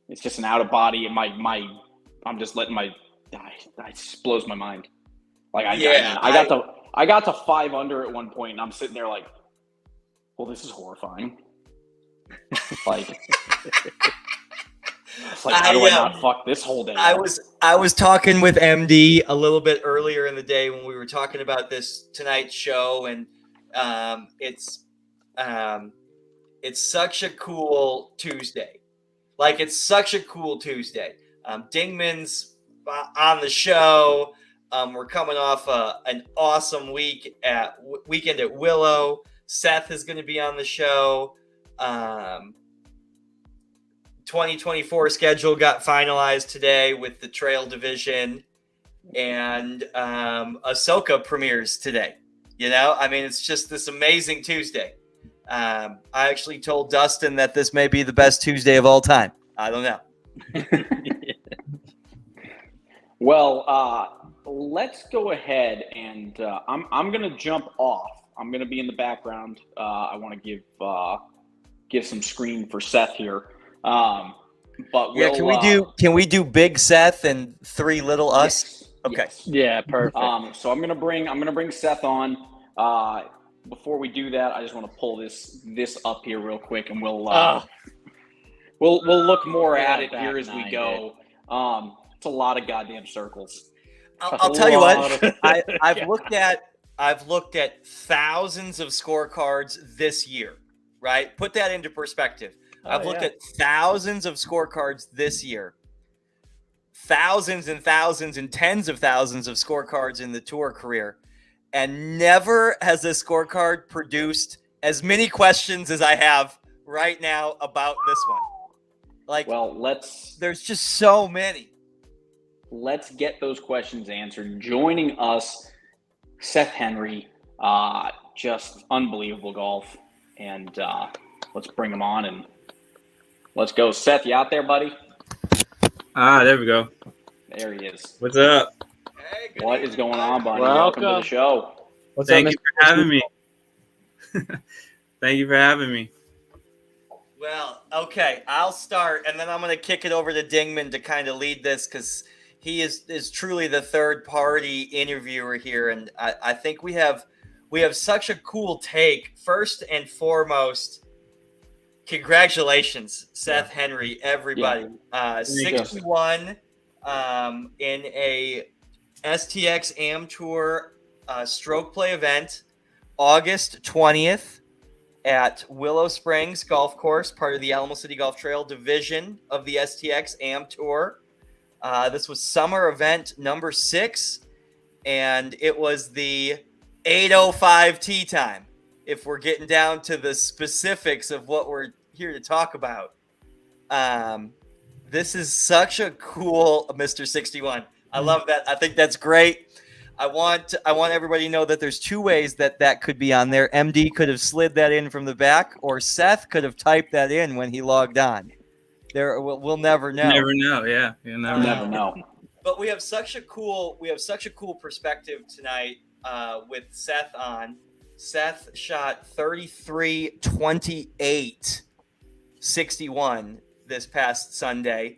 Speaker 2: it's just an out of body. I'm just letting it just blows my mind. Like, I got to 5 under at one point, and I'm sitting there like, well, this is horrifying. Like, it's like, how do I not fuck this whole day?
Speaker 5: I was talking with MD a little bit earlier in the day when we were talking about this tonight's show, and it's such a cool Tuesday. Like, it's such a cool Tuesday. Dingman's on the show. We're coming off an awesome weekend at Willow. Seth is going to be on the show. 2024 schedule got finalized today with the trail division, and Ahsoka premieres today. It's just this amazing Tuesday. I actually told Dustin that this may be the best Tuesday of all time. I don't know.
Speaker 2: Well, let's go ahead and I'm going to jump off. I'm going to be in the background. I want to give some screen for Seth here. But
Speaker 5: can we do Big Seth and 3 Little Us?
Speaker 2: Yes,
Speaker 5: okay.
Speaker 2: Yes.
Speaker 4: Yeah, perfect.
Speaker 2: So I'm gonna bring Seth on. before we do that, I just want to pull this up here real quick, and we'll look more at it here as we go. It's a lot of goddamn circles.
Speaker 5: I'll tell you what. I've looked at thousands of scorecards this year. Right, put that into perspective. I've looked at thousands of scorecards this year. Thousands and thousands and tens of thousands of scorecards in the tour career. And never has a scorecard produced as many questions as I have right now about this one. There's just so many.
Speaker 2: Let's get those questions answered. Joining us, Seth Henry, just unbelievable golf. And let's bring him on and let's go. Seth, you out there, buddy?
Speaker 6: There we go.
Speaker 2: There he is.
Speaker 6: What's up?
Speaker 2: Hey, what is going on, buddy? Welcome to the show.
Speaker 6: Thank you for having me. Thank you for having me.
Speaker 5: Well, okay, I'll start, and then I'm going to kick it over to Dingman to kind of lead this because he is truly the third-party interviewer here, and I think we have such a cool take. First and foremost, congratulations, Seth Henry, everybody. 61 in a STX Am Tour stroke play event, August 20th at Willow Springs Golf Course, part of the Alamo City Golf Trail division of the STX Am Tour. This was summer event number 6, and it was the 8:05 tee time, if we're getting down to the specifics of what we're here to talk about. This is such a cool Mr. 61. I love that. I think that's great. I want everybody to know that there's 2 ways that could be on there. MD could have slid that in from the back, or Seth could have typed that in when he logged on. We'll never know.
Speaker 6: Never know. Yeah, you'll never know.
Speaker 5: But we have such a cool perspective tonight. With Seth on. Seth shot 33-28-61 this past Sunday.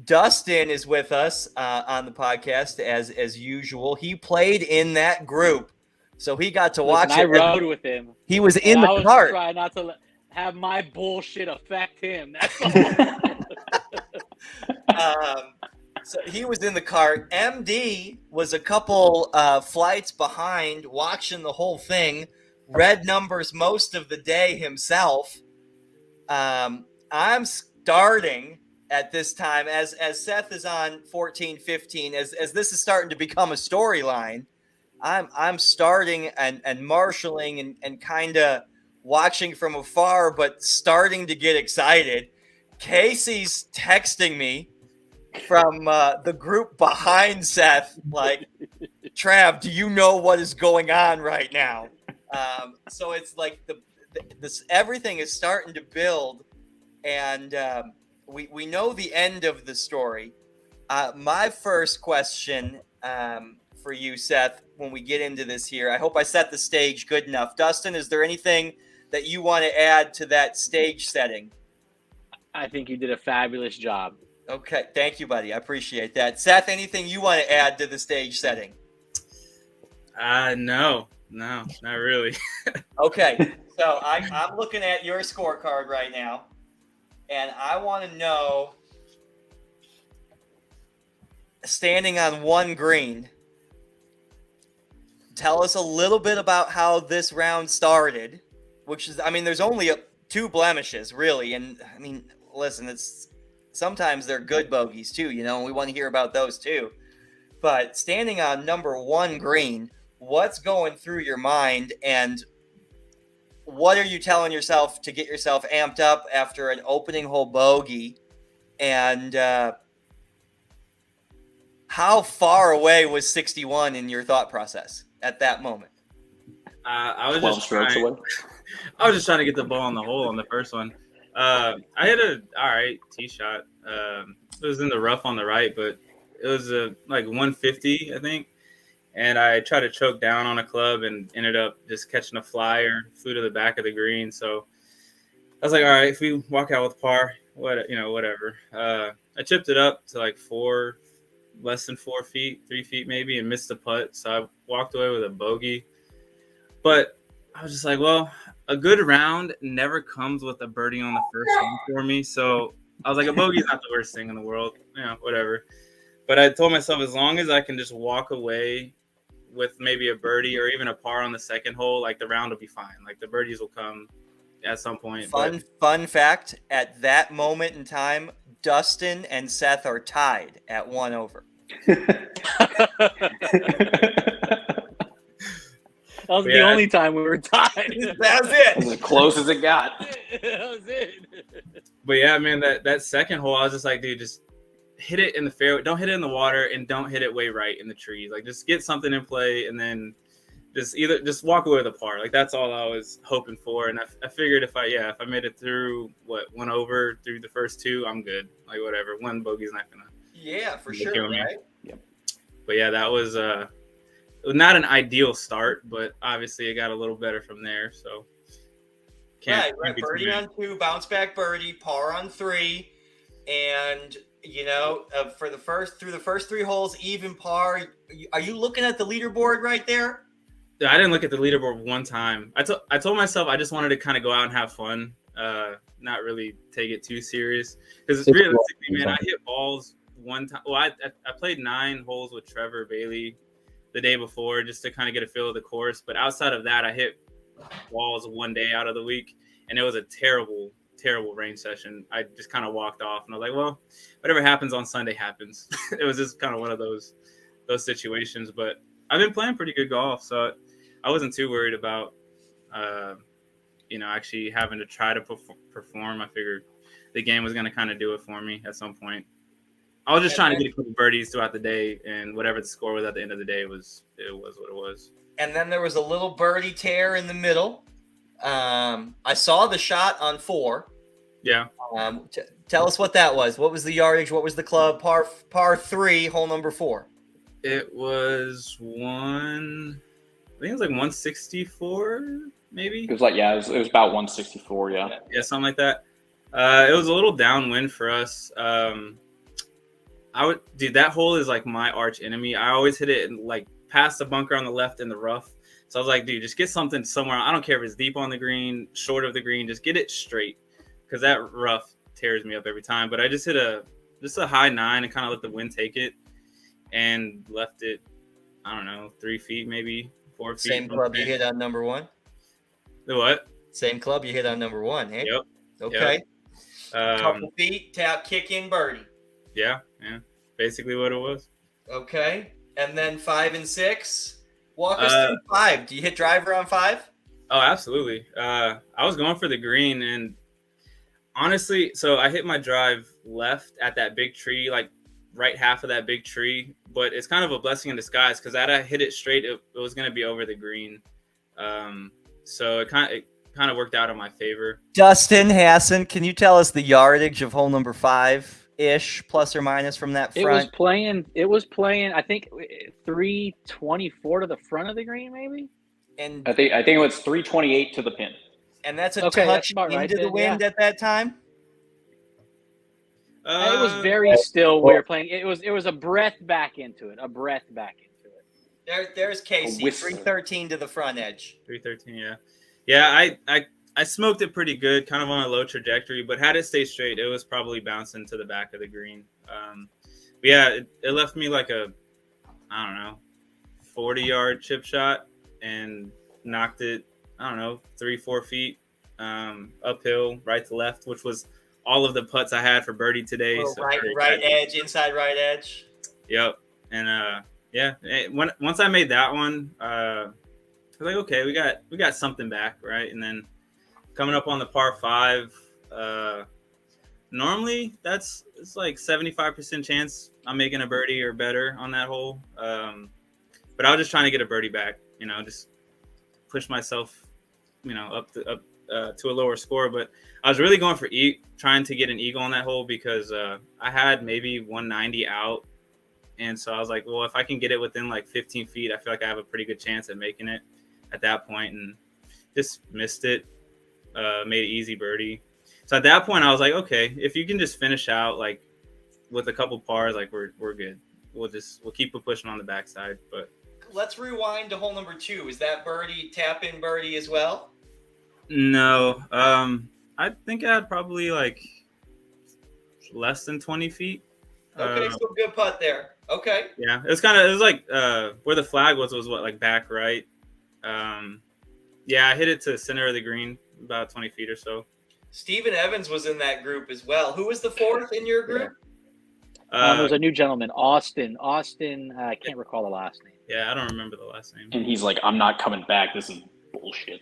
Speaker 5: Dustin is with us on the podcast as usual. He played in that group, so he got to watch it.
Speaker 4: I rode with him.
Speaker 5: He was in the cart.
Speaker 4: I was trying not to have my bullshit affect him. That's all.
Speaker 5: So he was in the cart. MD was a couple flights behind, watching the whole thing. Red numbers most of the day himself. I'm starting at this time as Seth is on 14-15. As this is starting to become a storyline, I'm starting and marshaling and kind of watching from afar, but starting to get excited. Casey's texting me from the group behind Seth, like, Trav, do you know what is going on right now? So it's like this everything is starting to build, and we know the end of the story. My first question for you, Seth, when we get into this here, I hope I set the stage good enough. Dustin, is there anything that you want to add to that stage setting?
Speaker 4: I think you did a fabulous job.
Speaker 5: Okay, thank you, buddy. I appreciate that. Seth, anything you want to add to the stage setting?
Speaker 6: No, not really.
Speaker 5: Okay, so I'm looking at your scorecard right now, and I want to know, standing on one green, tell us a little bit about how this round started, which is, I mean, there's only 2 blemishes, really, and, I mean, listen, sometimes they're good bogeys too, and we want to hear about those too. But standing on number 1 green, what's going through your mind, and what are you telling yourself to get yourself amped up after an opening hole bogey? And how far away was 61 in your thought process at that moment?
Speaker 6: I was just trying to get the ball on the hole on the first one. I hit a all right tee shot. It was in the rough on the right, but it was like 150, I think. And I tried to choke down on a club and ended up just catching a flyer, flew to the back of the green. So I was like, all right, if we walk out with par, whatever. I chipped it up to like less than 4 feet, 3 feet maybe, and missed the putt. So I walked away with a bogey. But I was just like, well, a good round never comes with a birdie on the first one for me. So I was like, a bogey's not the worst thing in the world. Yeah, whatever. But I told myself, as long as I can just walk away with maybe a birdie or even a par on the second hole, like the round will be fine. Like the birdies will come at some point.
Speaker 5: Fun fact, at that moment in time, Dustin and Seth are tied at 1 over.
Speaker 4: That was the only time we were tied.
Speaker 5: That was it.
Speaker 2: It was as close as it got.
Speaker 4: That was it.
Speaker 6: But yeah, man, that second hole, I was just like, dude, just hit it in the fairway. Don't hit it in the water, and don't hit it way right in the trees. Like, just get something in play, and then just walk away with a par. Like, that's all I was hoping for. And I figured if I made it through 1 over through the first two, I'm good. Like, whatever. One bogey's not gonna
Speaker 5: for sure, right?
Speaker 6: Yep. But yeah, that was not an ideal start, but obviously it got a little better from there. So
Speaker 5: right. Birdie on 2, bounce back birdie, par on 3, and through the first 3 holes, even par. Are you looking at the leaderboard right there?
Speaker 6: I didn't look at the leaderboard one time. I told myself I just wanted to kind of go out and have fun, not really take it too serious. Because realistically, man, I hit balls one time. Well, I played 9 holes with Trevor Bailey the day before just to kind of get a feel of the course. But outside of that, I hit balls one day out of the week, and it was a terrible range session. I just kind of walked off, and I was like, well, whatever happens on Sunday happens. It was just kind of one of those situations. But I've been playing pretty good golf, so I wasn't too worried about actually having to try to perform. I figured the game was going to kind of do it for me at some point. I was just trying to get a couple birdies throughout the day, and whatever the score was at the end of the day it was what it was.
Speaker 5: And then there was a little birdie tear in the middle. I saw the shot on 4.
Speaker 6: Yeah.
Speaker 5: Tell us what that was. What was the yardage? What was the club? Par 3, hole number 4.
Speaker 6: It was I think it was like 164, maybe.
Speaker 2: It was about 164. Yeah,
Speaker 6: something like that. It was a little downwind for us. That hole is like my arch enemy. I always hit it like past the bunker on the left in the rough. So I was like, dude, just get something somewhere. I don't care if it's deep on the green, short of the green, just get it straight, because that rough tears me up every time. But I just hit a high 9 and kind of let the wind take it and left it, I don't know, 3 feet, maybe 4 feet.
Speaker 5: Same club you hit on number 1?
Speaker 6: The what?
Speaker 5: Same club you hit on number 1, hey?
Speaker 6: Yep.
Speaker 5: Okay.
Speaker 6: Yep.
Speaker 5: Couple feet, tap, kick in, birdie.
Speaker 6: Yeah. Basically what it was.
Speaker 5: Okay. And then 5 and 6. Walk us through 5. Do you hit driver on 5?
Speaker 6: Oh, absolutely. I was going for the green, and honestly, so I hit my drive left at that big tree, like right half of that big tree, but it's kind of a blessing in disguise because had I hit it straight, it was going to be over the green. So it kind of worked out in my favor. Dustin
Speaker 5: Hassan, can you tell us the yardage of hole number 5-ish, plus or minus from that front?
Speaker 4: It was playing, I think 324 to the front of the green, maybe.
Speaker 2: And I think it was 328 to the pin.
Speaker 5: And that's a touch into the wind at that time.
Speaker 4: It was very still. We were playing. It was a breath back into it.
Speaker 5: There's Casey. 313 to the front edge.
Speaker 6: 313, yeah. I smoked it pretty good, kind of on a low trajectory, but had it stayed straight, it was probably bouncing to the back of the green. But yeah, it left me like a, I don't know, 40-yard chip shot and knocked it, I don't know, 3-4 feet uphill, right to left, which was all of the putts I had for birdie today.
Speaker 5: So right edge, inside right edge.
Speaker 6: Yep. And once I made that one, I was like, okay, we got something back, right? And then coming up on the par 5, normally it's like 75% chance I'm making a birdie or better on that hole. But I was just trying to get a birdie back, just push myself, up to a lower score. But I was really going for trying to get an eagle on that hole because I had maybe 190 out. And so I was like, well, if I can get it within like 15 feet, I feel like I have a pretty good chance at making it at that point, and just missed it. Made an easy birdie. So at that point I was like, okay, if you can just finish out like with a couple pars, like we're good. We'll keep pushing on the backside. But
Speaker 5: let's rewind to hole number 2. Is that birdie tap-in birdie as well?
Speaker 6: No. I think I had probably like less than 20 feet.
Speaker 5: Okay, so good putt there. Okay.
Speaker 6: Yeah, it was like where the flag was what, like back right. Yeah, I hit it to the center of the green, about 20 feet or so.
Speaker 5: Steven Evans was in that group as well. Who was the fourth in your group?
Speaker 4: There was a new gentleman, Austin. I can't recall the last name.
Speaker 6: Yeah, I don't remember the last name.
Speaker 2: And he's like, I'm not coming back. This is bullshit.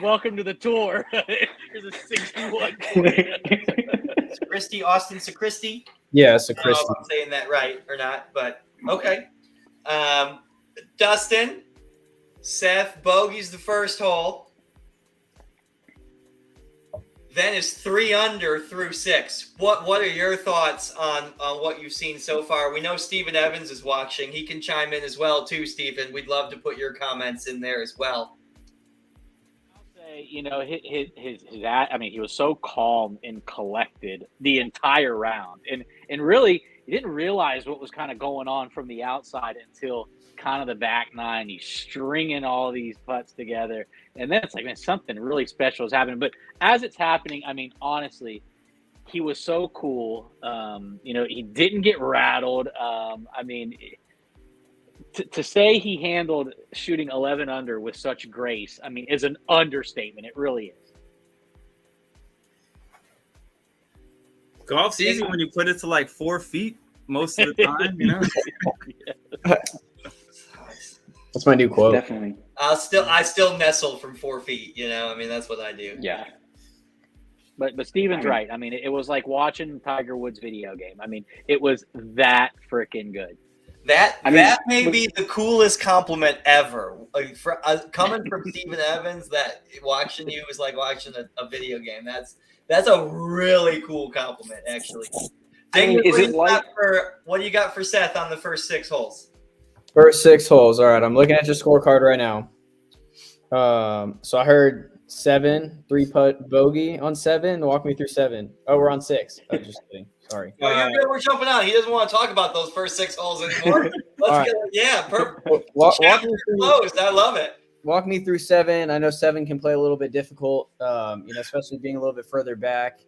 Speaker 4: Welcome to the tour. Here's a 61.
Speaker 5: Sacristi, Austin Sacristi?
Speaker 3: Yeah,
Speaker 5: I don't know if I'm saying that right or not, but okay. Dustin, Seth, bogey's the first hole. Then is 3 under through 6. What are your thoughts on what you've seen so far? We know Steven Evans is watching. He can chime in as well too, Steven. We'd love to put your comments in there as well.
Speaker 4: I'll say, he was so calm and collected the entire round, and really he didn't realize what was kind of going on from the outside until kind of the back 9. He's stringing all these putts together, and then it's like, man, something really special is happening. But as it's happening, I mean, honestly, he was so cool. He didn't get rattled. To say he handled shooting 11 under with such grace, I mean, is an understatement. It really is.
Speaker 6: Golf's easy when you put it to like 4 feet most of the time,
Speaker 4: Yeah.
Speaker 3: That's my new quote.
Speaker 2: Definitely.
Speaker 5: I still nestle from 4 feet. That's what I do.
Speaker 2: Yeah.
Speaker 4: But Steven's right. I mean, it was like watching Tiger Woods' video game. I mean, it was that freaking good.
Speaker 5: That may be the coolest compliment ever. Like coming from Steven Evans, that watching you is like watching a video game. That's a really cool compliment, actually. Dang, what do you got for Seth on the first 6 holes?
Speaker 3: First 6 holes. All right, I'm looking at your scorecard right now. So I heard 7, 3-putt bogey on 7. Walk me through 7. Oh, we're on 6. I'm just kidding. Sorry.
Speaker 5: Oh, you're good. We're jumping on. He doesn't want to talk about those first 6 holes anymore. Let's get it. Yeah, perfect.
Speaker 3: Walk me through,
Speaker 5: closed. I love it.
Speaker 3: Walk me through 7. I know 7 can play a little bit difficult, especially being a little bit further back.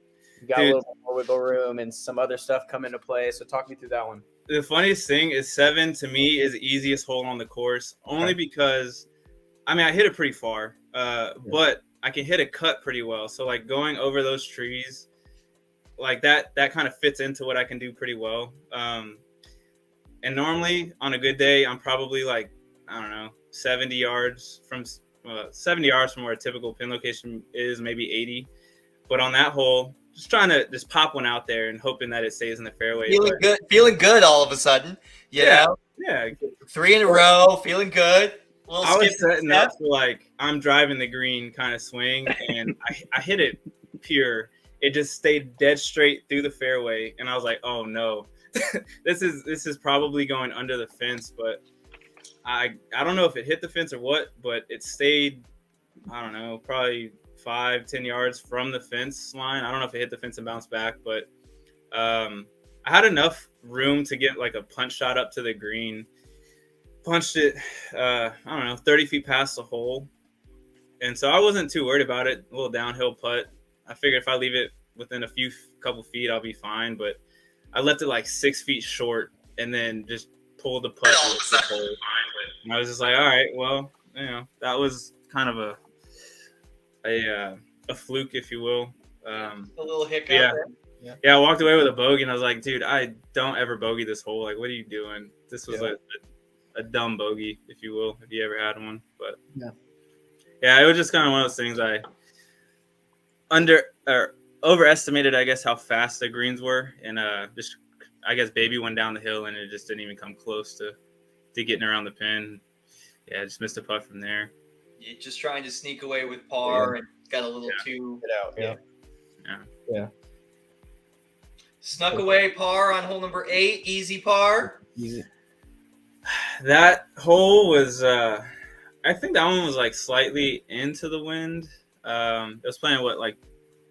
Speaker 3: You got a little bit more wiggle room and some other stuff come into play. So talk me through that one.
Speaker 6: The funniest thing is 7 to me is the easiest hole on the course, only because, I hit it pretty far, but I can hit a cut pretty well. So like going over those trees, like that kind of fits into what I can do pretty well. And normally on a good day, I'm probably like, 70 yards from where a typical pin location is, maybe 80. But on that hole, just trying to just pop one out there and hoping that it stays in the fairway.
Speaker 5: Feeling good all of a sudden.
Speaker 6: Yeah.
Speaker 5: 3 in a row, feeling good.
Speaker 6: I was setting up for like I'm driving the green kind of swing, and I hit it pure. It just stayed dead straight through the fairway, and I was like, oh no, this is probably going under the fence, but I don't know if it hit the fence or what, but it stayed, probably 5-10 yards from the fence line. I don't know if it hit the fence and bounced back, but I had enough room to get like a punch shot up to the green. Punched it, 30 feet past the hole. And so I wasn't too worried about it. A little downhill putt. I figured if I leave it within a couple feet, I'll be fine. But I left it like 6 feet short and then just pulled the putt. And I was just like, all right, well, that was kind of a fluke, if you will.
Speaker 5: A little hiccup.
Speaker 6: Yeah, I walked away with a bogey, and I was like, dude, I don't ever bogey this hole. Like, what are you doing? This was a dumb bogey, if you will, if you ever had one. But it was just kind of one of those things. I overestimated, I guess, how fast the greens were, and just I guess baby went down the hill, and it just didn't even come close to getting around the pin. Yeah, I just missed a putt from there.
Speaker 5: You're just trying to sneak away with par and got a little too
Speaker 3: get out. Yeah.
Speaker 5: Snuck away par on hole number 8, easy par.
Speaker 3: Easy.
Speaker 6: That hole was, I think that one was like slightly into the wind. It was playing like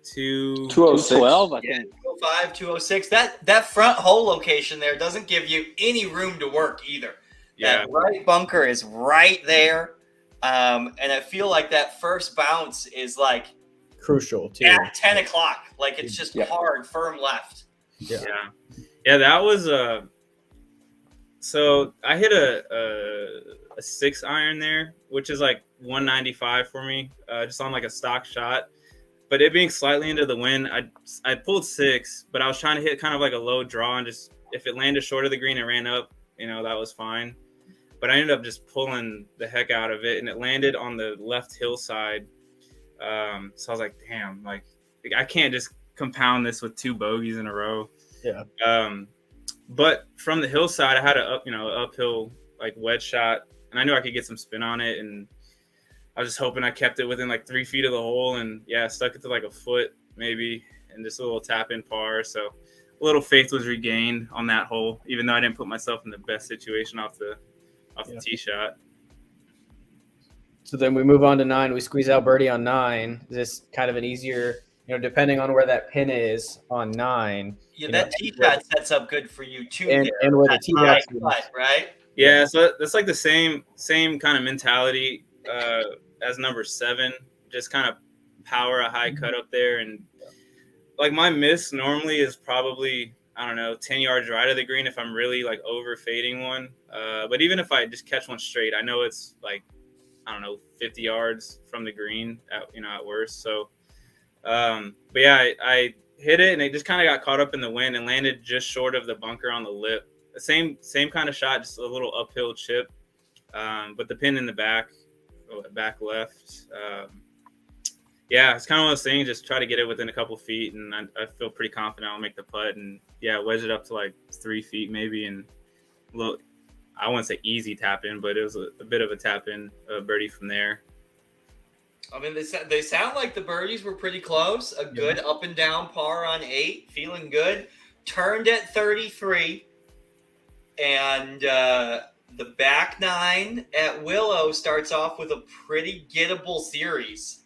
Speaker 4: 212, I think.
Speaker 5: 205, 206. That front hole location there doesn't give you any room to work either. That right bunker is right there. And I feel like that first bounce is like
Speaker 3: crucial too.
Speaker 5: At 10 o'clock. Like it's just hard, firm left.
Speaker 6: Yeah. That was so I hit a 6 iron there, which is like 195 for me, just on like a stock shot. But it being slightly into the wind, I pulled 6, but I was trying to hit kind of like a low draw, and just if it landed short of the green and ran up, that was fine. But I ended up just pulling the heck out of it, and it landed on the left hillside. So I was like, damn, like I can't just compound this with 2 bogeys in a row.
Speaker 3: Yeah.
Speaker 6: But from the hillside, I had an uphill like wedge shot, and I knew I could get some spin on it, and I was just hoping I kept it within like 3 feet of the hole, and stuck it to like a foot maybe, and just a little tap in par. So a little faith was regained on that hole, even though I didn't put myself in the best situation off the tee shot.
Speaker 3: So then we move on to 9. We squeeze out birdie on 9. Is this kind of an easier, depending on where that pin is on 9?
Speaker 5: Yeah, that tee shot sets up good for you too.
Speaker 3: And where the tee box is,
Speaker 5: right?
Speaker 6: Yeah, so that's like the same kind of mentality as number 7. Just kind of power a high cut up there, and like my miss normally is probably 10 yards right of the green if I'm really like over fading one. But even if I just catch one straight, I know it's like 50 yards from the green at worst. So, but yeah, I hit it and it just kind of got caught up in the wind and landed just short of the bunker on the lip. The same kind of shot, just a little uphill chip. But the pin in the back left. It's kind of one of those things. Just try to get it within a couple feet, and I feel pretty confident I'll make the putt. And wedge it up to like 3 feet maybe, and look. I wouldn't say easy tap in, but it was a bit of a tap in birdie from there.
Speaker 5: I mean, they sound like the birdies were pretty close. A good up and down par on 8, feeling good. Turned at 33, and the back 9 at Willow starts off with a pretty gettable series.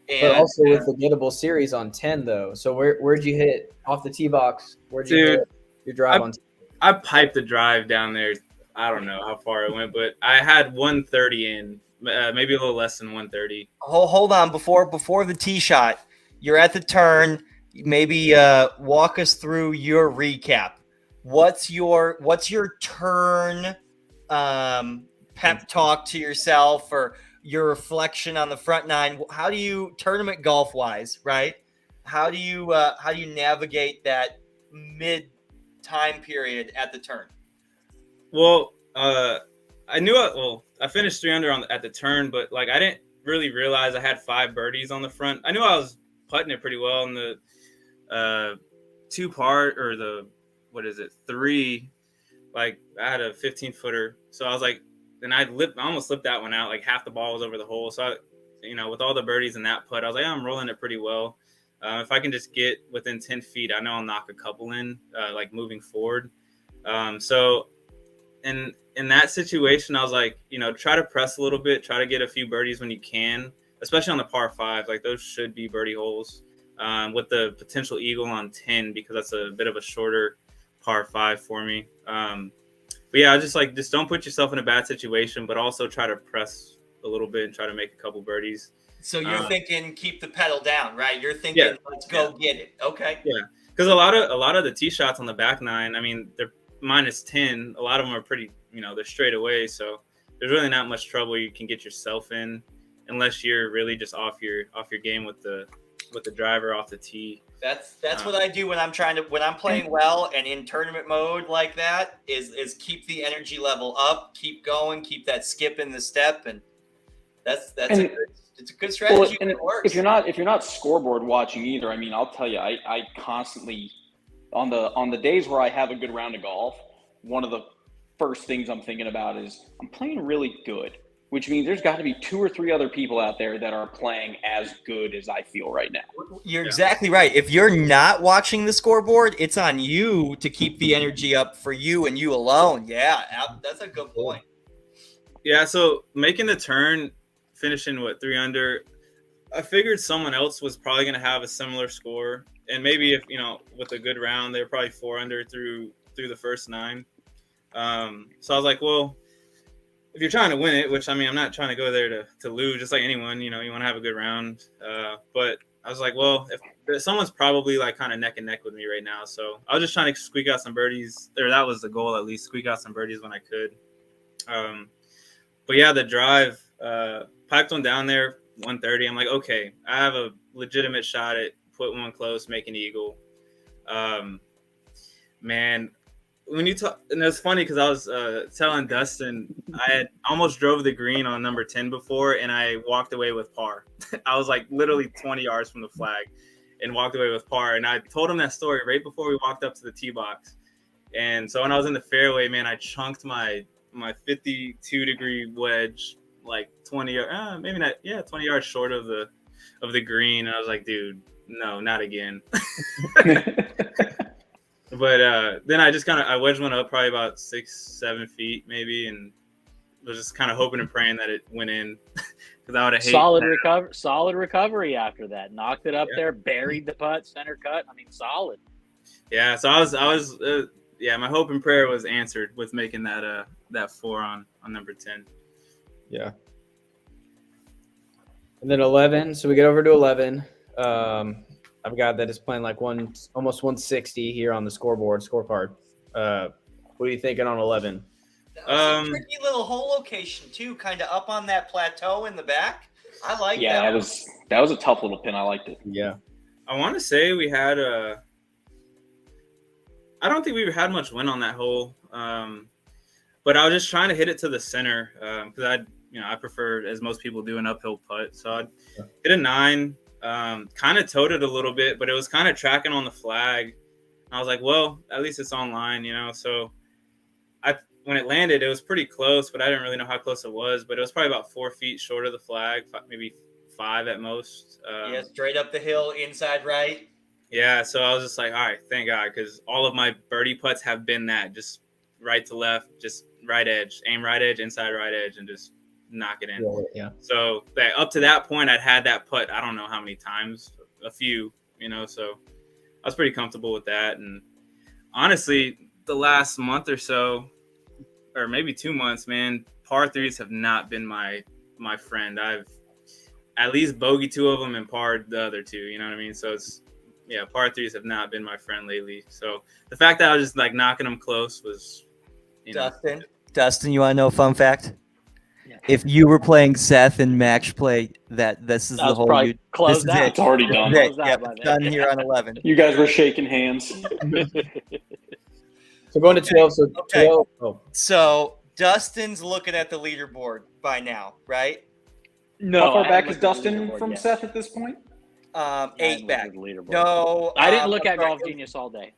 Speaker 3: But also with the gettable series on 10 though. So where'd you hit off the tee box? Where'd you hit your drive on 10?
Speaker 6: I piped the drive down there. I don't know how far it went, but I had 130 in, maybe a little less than 130.
Speaker 5: Hold on. Before the tee shot, you're at the turn. Maybe walk us through your recap. What's your turn pep talk to yourself, or your reflection on the front 9? How do you, tournament golf wise, right? How do you navigate that mid time period at the turn?
Speaker 6: Well, I knew I finished 3 under at the turn, but like I didn't really realize I had 5 birdies on the front. I knew I was putting it pretty well in the 2 par or the 3. Like I had a 15-footer, so I was like, and I almost slipped that one out. Like half the ball was over the hole, so with all the birdies in that putt, I was like, I'm rolling it pretty well. If I can just get within 10 feet, I know I'll knock a couple in, like moving forward. So. And in that situation, I was like, try to press a little bit, try to get a few birdies when you can, especially on the par 5. Like those should be birdie holes, with the potential eagle on 10, because that's a bit of a shorter par 5 for me. But yeah, just don't put yourself in a bad situation, but also try to press a little bit and try to make a couple birdies.
Speaker 5: So you're thinking keep the pedal down, right? You're thinking let's go get it. Okay.
Speaker 6: Yeah, because a lot of the tee shots on the back 9, I mean, they're minus 10. A lot of them are pretty, they're straight away. So there's really not much trouble you can get yourself in, unless you're really just off your game with the driver off the tee.
Speaker 5: That's what I do when I'm playing well and in tournament mode like that is keep the energy level up, keep going, keep that skip in the step, and it's a good strategy.
Speaker 7: Well, it works. If you're not scoreboard watching either, I mean, I'll tell you, I constantly on the days where I have a good round of golf, one of the first things I'm thinking about is I'm playing really good, which means there's got to be 2 or 3 other people out there that are playing as good as I feel right now.
Speaker 5: You're exactly right. If you're not watching the scoreboard, it's on you to keep the energy up for you and you alone. Yeah, that's a good point.
Speaker 6: Yeah, so making the turn, finishing 3 under, I figured someone else was probably going to have a similar score. And maybe if, with a good round, they're probably 4 under through the first 9. So I was like, well, if you're trying to win it, which I mean, I'm not trying to go there to lose, just like anyone, you want to have a good round. But I was like, well, if someone's probably like kind of neck and neck with me right now. So I was just trying to squeak out some birdies, or that was the goal, at least squeak out some birdies when I could. But yeah, the drive, piped one down there, 130. I'm like, okay, I have a legitimate shot at put one close, make an eagle. Man, when you talk, and it's funny because I was telling Dustin, I had almost drove the green on number 10 before, and I walked away with par. I was like literally 20 yards from the flag and walked away with par. And I told him that story right before we walked up to the tee box. And so when I was in the fairway, man, I chunked my 52-degree wedge like 20, maybe not, 20 yards short of the green. And I was like, dude, no, not again. But then I just I wedged one up probably about 6-7 feet maybe, and was just kind of hoping and praying that it went in, because I would have hated
Speaker 4: solid recovery after that. Knocked it up there, buried the putt, center cut. I mean, solid.
Speaker 6: Yeah, so I was my hope and prayer was answered with making that 4 on number 10.
Speaker 3: Yeah. And then 11. So we get over to 11. I've got that is playing like almost 160 here on the scorecard. What are you thinking on 11?
Speaker 5: That was a tricky little hole location too, kind of up on that plateau in the back. I like that.
Speaker 7: Yeah, that was a tough little pin. I liked it.
Speaker 3: Yeah.
Speaker 6: I want to say we had I don't think we had much wind on that hole, but I was just trying to hit it to the center because I prefer, as most people do, an uphill putt. So I hit a 9. Kind of towed it a little bit, but it was kind of tracking on the flag. And I was like, well, at least it's online, So when it landed, it was pretty close, but I didn't really know how close it was. But it was probably about 4 feet short of the flag, maybe 5 at most.
Speaker 5: Straight up the hill, inside right.
Speaker 6: Yeah, so I was just like, all right, thank God, because all of my birdie putts have been that, just right to left, just right edge, aim right edge, inside right edge, and just knock it in.
Speaker 3: Yeah.
Speaker 6: So up to that point, I'd had that putt I don't know how many times, a few, so I was pretty comfortable with that. And honestly, the last month or so, or maybe 2 months, man, par 3s have not been my friend. I've at least bogeyed 2 of them and parred the other 2, you know what I mean? So it's, par 3s have not been my friend lately. So the fact that I was just like knocking them close was,
Speaker 8: Dustin, you want to know a fun fact?
Speaker 4: Yeah.
Speaker 8: If you were playing Seth and match play, this is the whole.
Speaker 4: Close that.
Speaker 7: It's already done.
Speaker 8: It's done here on 11.
Speaker 7: You guys were shaking hands.
Speaker 3: So going to 12. So
Speaker 5: okay.
Speaker 3: 12. Oh.
Speaker 5: So Dustin's looking at the leaderboard by now, right?
Speaker 7: No. How far back is Dustin from Seth at this point?
Speaker 5: 8 back.
Speaker 4: No, I didn't look at Golf Genius all day.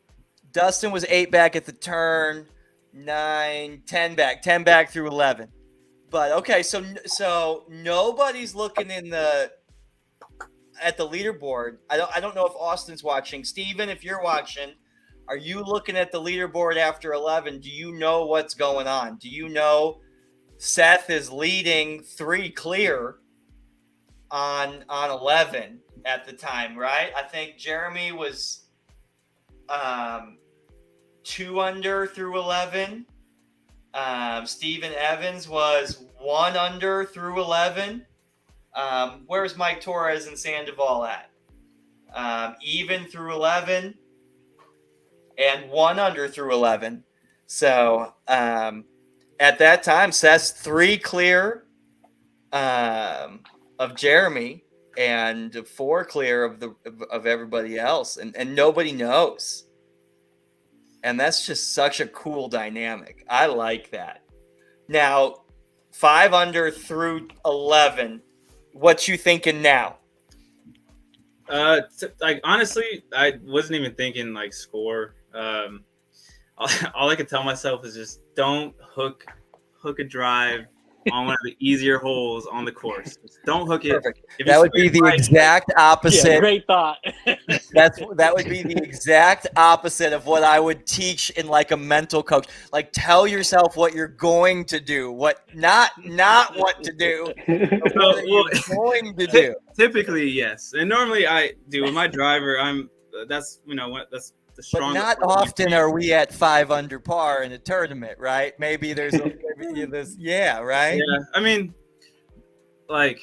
Speaker 5: Dustin was 8 back at the turn, 9, 10 back, 10 back through 11. But okay, so nobody's looking at the leaderboard. I don't know if Austin's watching. Steven, if you're watching, are you looking at the leaderboard after 11? Do you know what's going on? Do you know Seth is leading 3 clear on 11 at the time, right? I think Jeremy was 2 under through 11. Steven Evans was 1 under through 11. Where's Mike Torres and Sandoval at? Even through 11 and 1 under through 11. So at that time, Seth's 3 clear of Jeremy and 4 clear of everybody else, and nobody knows. And that's just such a cool dynamic. I like that. Now, 5 under through 11. What you thinking now?
Speaker 6: Honestly, I wasn't even thinking like score. All I could tell myself is just don't hook a drive on one of the easier holes on the course. Just don't hook it.
Speaker 8: Perfect. That would be the exact opposite.
Speaker 4: Yeah, great thought.
Speaker 8: That would be the exact opposite of what I would teach in like a mental coach. Like, tell yourself what you're going to do, what not what to do. What you're going to do.
Speaker 6: Typically, yes, and normally I do with my driver. That's the strongest.
Speaker 8: But not often are we at 5 under par in a tournament, right? Maybe there's Yeah, right.
Speaker 6: Yeah, I mean, like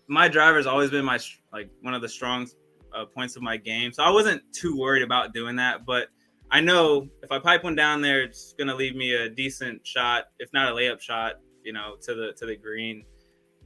Speaker 6: my driver's always been my one of the strong points of my game, so I wasn't too worried about doing that. But I know if I pipe one down there, it's gonna leave me a decent shot, if not a layup shot, to the green.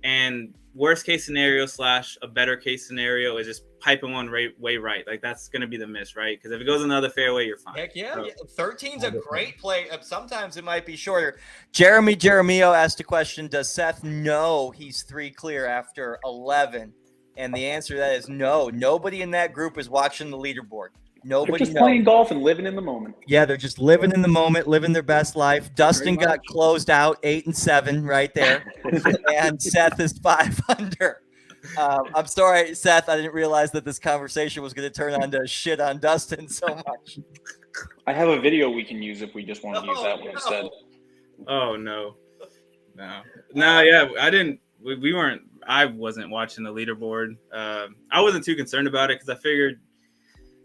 Speaker 6: And worst case scenario / a better case scenario is just piping one way right. Like that's going to be the miss, right? Because if it goes another fairway, you're fine.
Speaker 8: Heck yeah. 13's a great play. Sometimes it might be shorter. Jeremy Jeremio asked a question. Does Seth know he's 3 clear after 11? And the answer to that is no. Nobody in that group is watching the leaderboard. Nobody
Speaker 7: they're just playing golf and living in the moment.
Speaker 8: Yeah, they're just living in the moment, living their best life. Dustin got closed out 8 and 7 right there, and Seth is 5 under. I'm sorry, Seth. I didn't realize that this conversation was going to turn on to shit on Dustin so much.
Speaker 7: I have a video we can use if we just want to use that one instead.
Speaker 6: Oh no. Yeah, I didn't. We weren't. I wasn't watching the leaderboard. I wasn't too concerned about it because I figured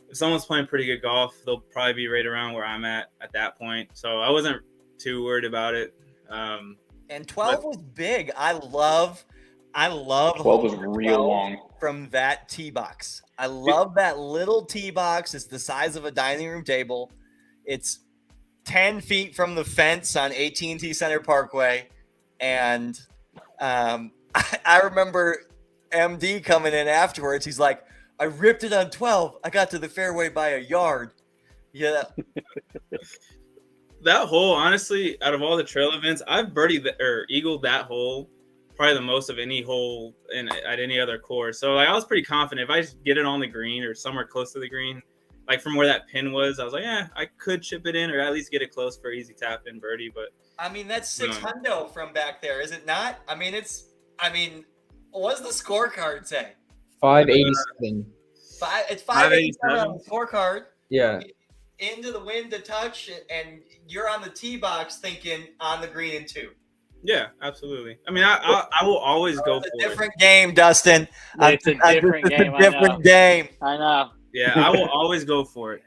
Speaker 6: if someone's playing pretty good golf, they'll probably be right around where I'm at that point. So I wasn't too worried about it.
Speaker 8: And 12 was big. I love
Speaker 7: 12 was real long
Speaker 8: from that tee box. I love that little tee box. It's the size of a dining room table. It's 10 feet from the fence on AT&T Center Parkway. And I remember MD coming in afterwards. He's like, I ripped it on 12. I got to the fairway by a yard. Yeah.
Speaker 6: That hole, honestly, out of all the trail events, I've birdied or eagled that hole probably the most of any hole at any other course. So I was pretty confident if I just get it on the green or somewhere close to the green, like from where that pin was, I was like, yeah, I could chip it in or at least get it close for easy tap in birdie. But
Speaker 8: I mean, that's 6 hundo from back there, is it not? I mean, what does the scorecard say?
Speaker 3: 587.
Speaker 8: It's 587 on the scorecard.
Speaker 3: Yeah.
Speaker 8: Into the wind to touch, and you're on the tee box thinking on the green in 2.
Speaker 6: Yeah, absolutely. I mean, I will always go for it.
Speaker 8: It's a different game, Dustin.
Speaker 4: It's a different game.
Speaker 8: It's a different game.
Speaker 4: I know.
Speaker 6: Yeah, I will always go for it.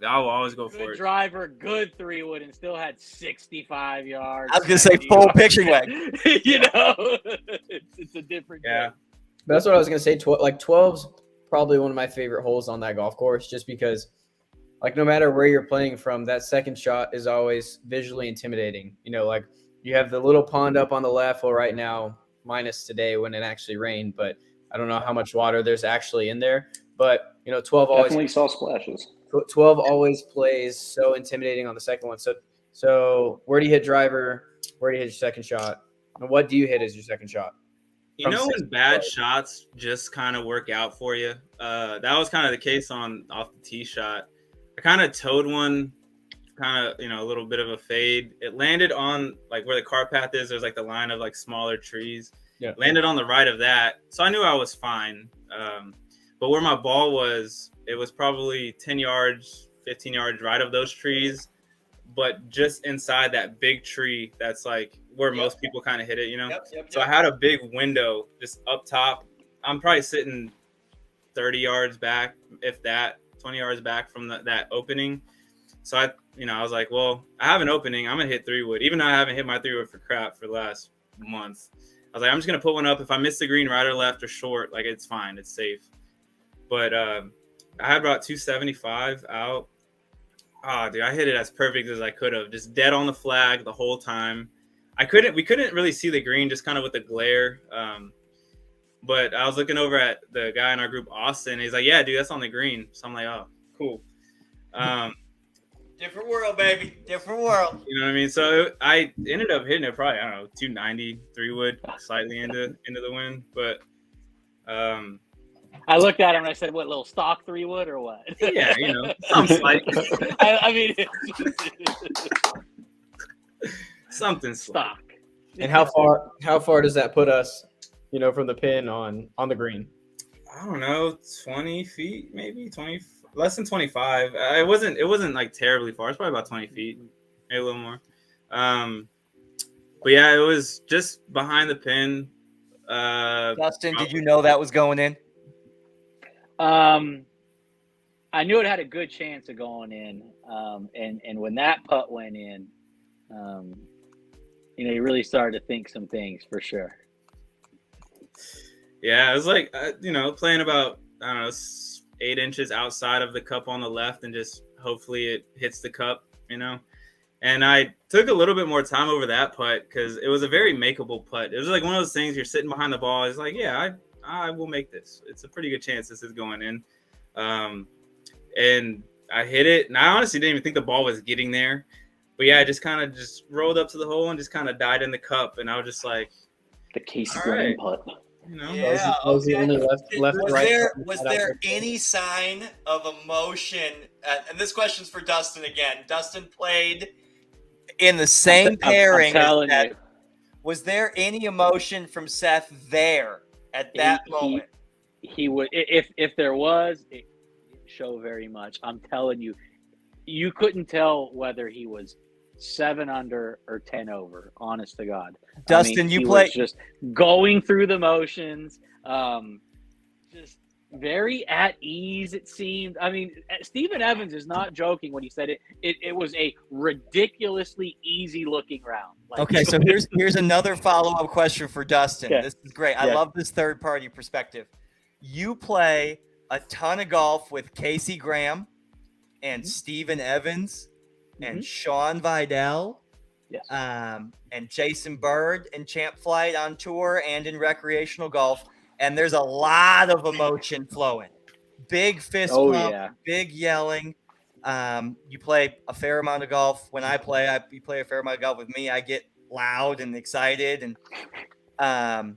Speaker 6: I will always go for
Speaker 4: Good
Speaker 6: it.
Speaker 4: driver, good 3-wood, and still had 65 yards.
Speaker 8: I was gonna say full pitching wedge.
Speaker 4: It's a different game.
Speaker 3: That's what I was gonna say. 12's probably one of my favorite holes on that golf course, just because, like, no matter where you're playing from, that second shot is always visually intimidating. Like you have the little pond up on the left. Well, right now, minus today when it actually rained, but I don't know how much water there's actually in there. But 12 always
Speaker 7: definitely saw splashes.
Speaker 3: 12 always plays so intimidating on the second one. So where do you hit driver? Where do you hit your second shot? And what do you hit as your second shot?
Speaker 6: When bad shots just kind of work out for you, that was kind of the case off the tee shot. I kind of towed one, a little bit of a fade. It landed on like where the car path is. There's like the line of like smaller trees. Yeah. Landed on the right of that, so I knew I was fine. But where my ball was, it was probably 10 yards, 15 yards right of those trees, but just inside that big tree that's like where most people kind of hit it, So I had a big window just up top. I'm probably sitting 30 yards back, if that, 20 yards back from that opening. So I was like, well, I have an opening. I'm going to hit 3-wood, even though I haven't hit my 3-wood for crap for the last month. I was like, I'm just going to put one up. If I miss the green right or left or short, like it's fine. It's safe. But I had about 275 out. Oh, dude, I hit it as perfect as I could have. Just dead on the flag the whole time. We couldn't really see the green, just kind of with the glare. But I was looking over at the guy in our group, Austin. He's like, yeah, dude, that's on the green. So I'm like, oh, cool.
Speaker 8: Different world, baby. Different world.
Speaker 6: You know what I mean? So I ended up hitting it probably, 290 3-wood, slightly into the wind. But
Speaker 4: I looked at him and I said, what, little stock 3-wood or what?
Speaker 6: Yeah, something slight.
Speaker 4: I mean,
Speaker 6: something
Speaker 4: stock.
Speaker 3: And how far does that put us, from the pin on the green?
Speaker 6: I don't know, 20 feet, maybe 20, less than 25. It wasn't like terribly far. It's probably about 20 feet, maybe a little more. But yeah, it was just behind the pin.
Speaker 8: Dustin, did you know that was going in?
Speaker 4: I knew it had a good chance of going in. And when that putt went in, you really started to think some things for sure.
Speaker 6: Yeah, it was like, playing about, 8 inches outside of the cup on the left and just hopefully it hits the cup, And I took a little bit more time over that putt because it was a very makeable putt. It was like one of those things you're sitting behind the ball. It's like, yeah, I will make this. It's a pretty good chance this is going in. And I hit it. And I honestly didn't even think the ball was getting there. But yeah, I just kind of just rolled up to the hole and just kind of died in the cup. And I was just like,
Speaker 7: the Casey Graham putt.
Speaker 8: Yeah, okay. Was there any sign of emotion? And this question's for Dustin again. Dustin played in the same pairing as Seth. Was there any emotion from Seth there at that moment?
Speaker 4: He would, if there was, it didn't show very much. I'm telling you, you couldn't tell whether he was 7 under or 10 over, honest to God.
Speaker 8: Dustin, you play
Speaker 4: just going through the motions, just very at ease, it seemed. I mean, Stephen Evans is not joking when he said it was a ridiculously easy looking round.
Speaker 8: Okay, so here's another follow-up question for Dustin. Okay. This is great. I love this third-party perspective. You play a ton of golf with Casey Graham and Stephen Evans and Sean Vidal, and Jason Bird and Champ Flight on tour and in recreational golf, and there's a lot of emotion flowing. Big fist pump, big yelling. You play a fair amount of golf. When you play a fair amount of golf with me, I get loud and excited, and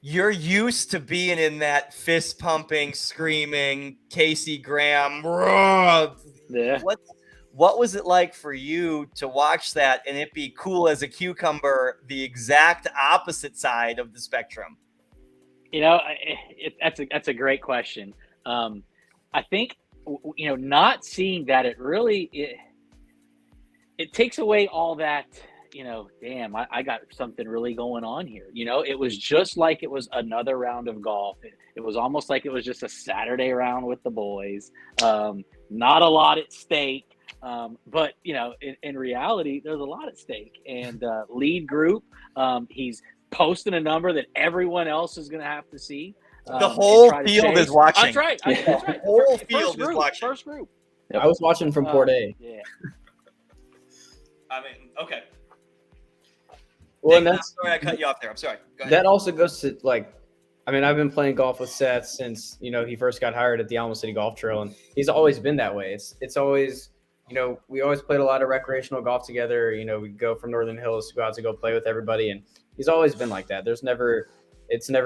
Speaker 8: you're used to being in that fist pumping, screaming, Casey Graham.
Speaker 4: Yeah.
Speaker 8: What was it like for you to watch that and it be cool as a cucumber, the exact opposite side of the spectrum?
Speaker 4: That's a great question. I think, not seeing that, it takes away all that, damn, I got something really going on here. It was just like it was another round of golf. It was almost like it was just a Saturday round with the boys. Not a lot at stake. But in reality, there's a lot at stake. And lead group, he's posting a number that everyone else is going to have to see.
Speaker 8: The whole field is watching.
Speaker 4: That's right.
Speaker 8: The whole field is watching.
Speaker 4: First group.
Speaker 3: Yep. I was watching from Port A.
Speaker 4: Yeah.
Speaker 5: I mean, okay.
Speaker 3: Well,
Speaker 8: I'm sorry I cut you off there. I'm sorry. Go ahead.
Speaker 3: That also goes to I've been playing golf with Seth since he first got hired at the Alamo City Golf Trail, and he's always been that way. It's always. We always played a lot of recreational golf together. We go from Northern Hills to go out to go play with everybody. And he's always been like that. It's never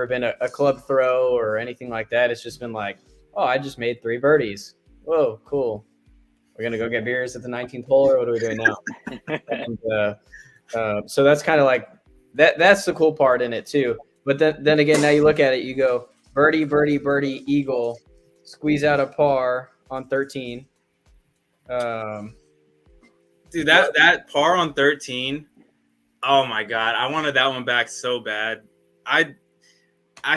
Speaker 3: been a club throw or anything like that. It's just been like, oh, I just made 3 birdies. Whoa, cool. We're going to go get beers at the 19th hole, or what are we doing now? And, so that's kind of like that. That's the cool part in it too. But then again, now you look at it, you go birdie, birdie, birdie, eagle, squeeze out a par on 13.
Speaker 6: Dude, that par on 13, oh my God, I wanted that one back so bad. I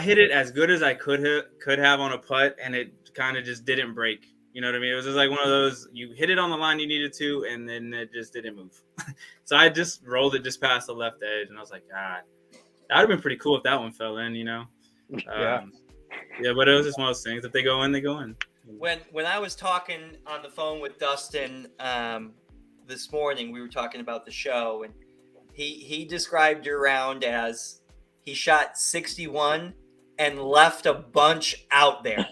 Speaker 6: hit it as good as I could have on a putt, and it kind of just didn't break. You know what I mean? It was just like one of those, you hit it on the line you needed to, and then it just didn't move. So I just rolled it just past the left edge, and I was like, God, that would have been pretty cool if that one fell in, Yeah, but it was just one of those things. If they go in, they go in.
Speaker 8: When I was talking on the phone with Dustin this morning, we were talking about the show, and he described your round as he shot 61 and left a bunch out there.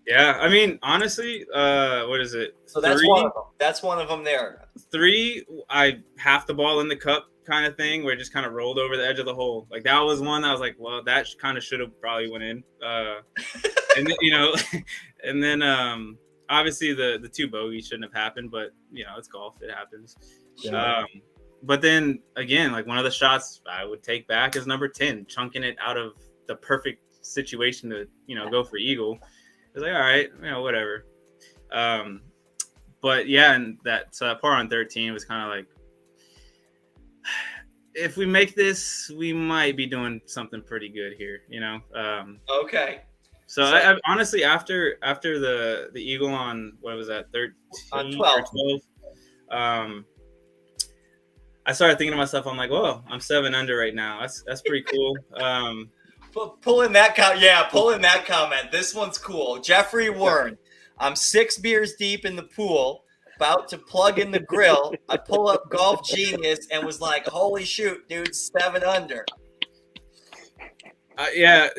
Speaker 6: Yeah, I mean, honestly, what is it?
Speaker 8: So that's
Speaker 6: 3?
Speaker 8: one of them. That's one of them there.
Speaker 6: 3, I half the ball in the cup kind of thing, where it just kind of rolled over the edge of the hole. Like that was one I was like, well, that kind of should have probably went in. And then, and then obviously the 2 bogeys shouldn't have happened, but it's golf, it happens.
Speaker 8: Sure.
Speaker 6: But then again, like one of the shots I would take back is number 10, chunking it out of the perfect situation to go for eagle. It's like, all right, whatever. But yeah, and that par on 13 was kind of like, if we make this, we might be doing something pretty good here,
Speaker 8: Okay.
Speaker 6: So I honestly, after the eagle on, what was that, 13
Speaker 8: on 12.
Speaker 6: or 12, I started thinking to myself, I'm like, well, I'm 7 under right now. That's pretty cool.
Speaker 8: Pull in that comment. This one's cool. Jeffrey Wern. I'm 6 beers deep in the pool, about to plug in the grill. I pull up Golf Genius and was like, holy shoot, dude, 7 under.
Speaker 6: Yeah,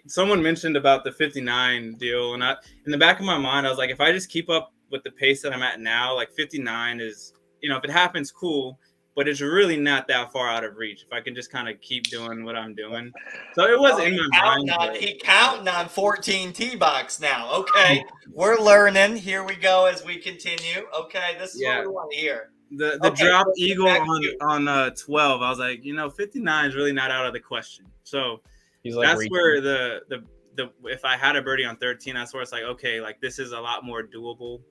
Speaker 6: someone mentioned about the 59 deal, and in the back of my mind, I was like, if I just keep up with the pace that I'm at now, like 59 is, if it happens, cool, but it's really not that far out of reach if I can just kind of keep doing what I'm doing. So it was in my mind.
Speaker 8: He counting on 14 T-box now. Okay, we're learning. Here we go as we continue. Okay, this is what we want to hear.
Speaker 6: The drop eagle on 12, I was like, 59 is really not out of the question. So that's where the if I had a birdie on 13, that's where it's like, okay, like this is a lot more doable.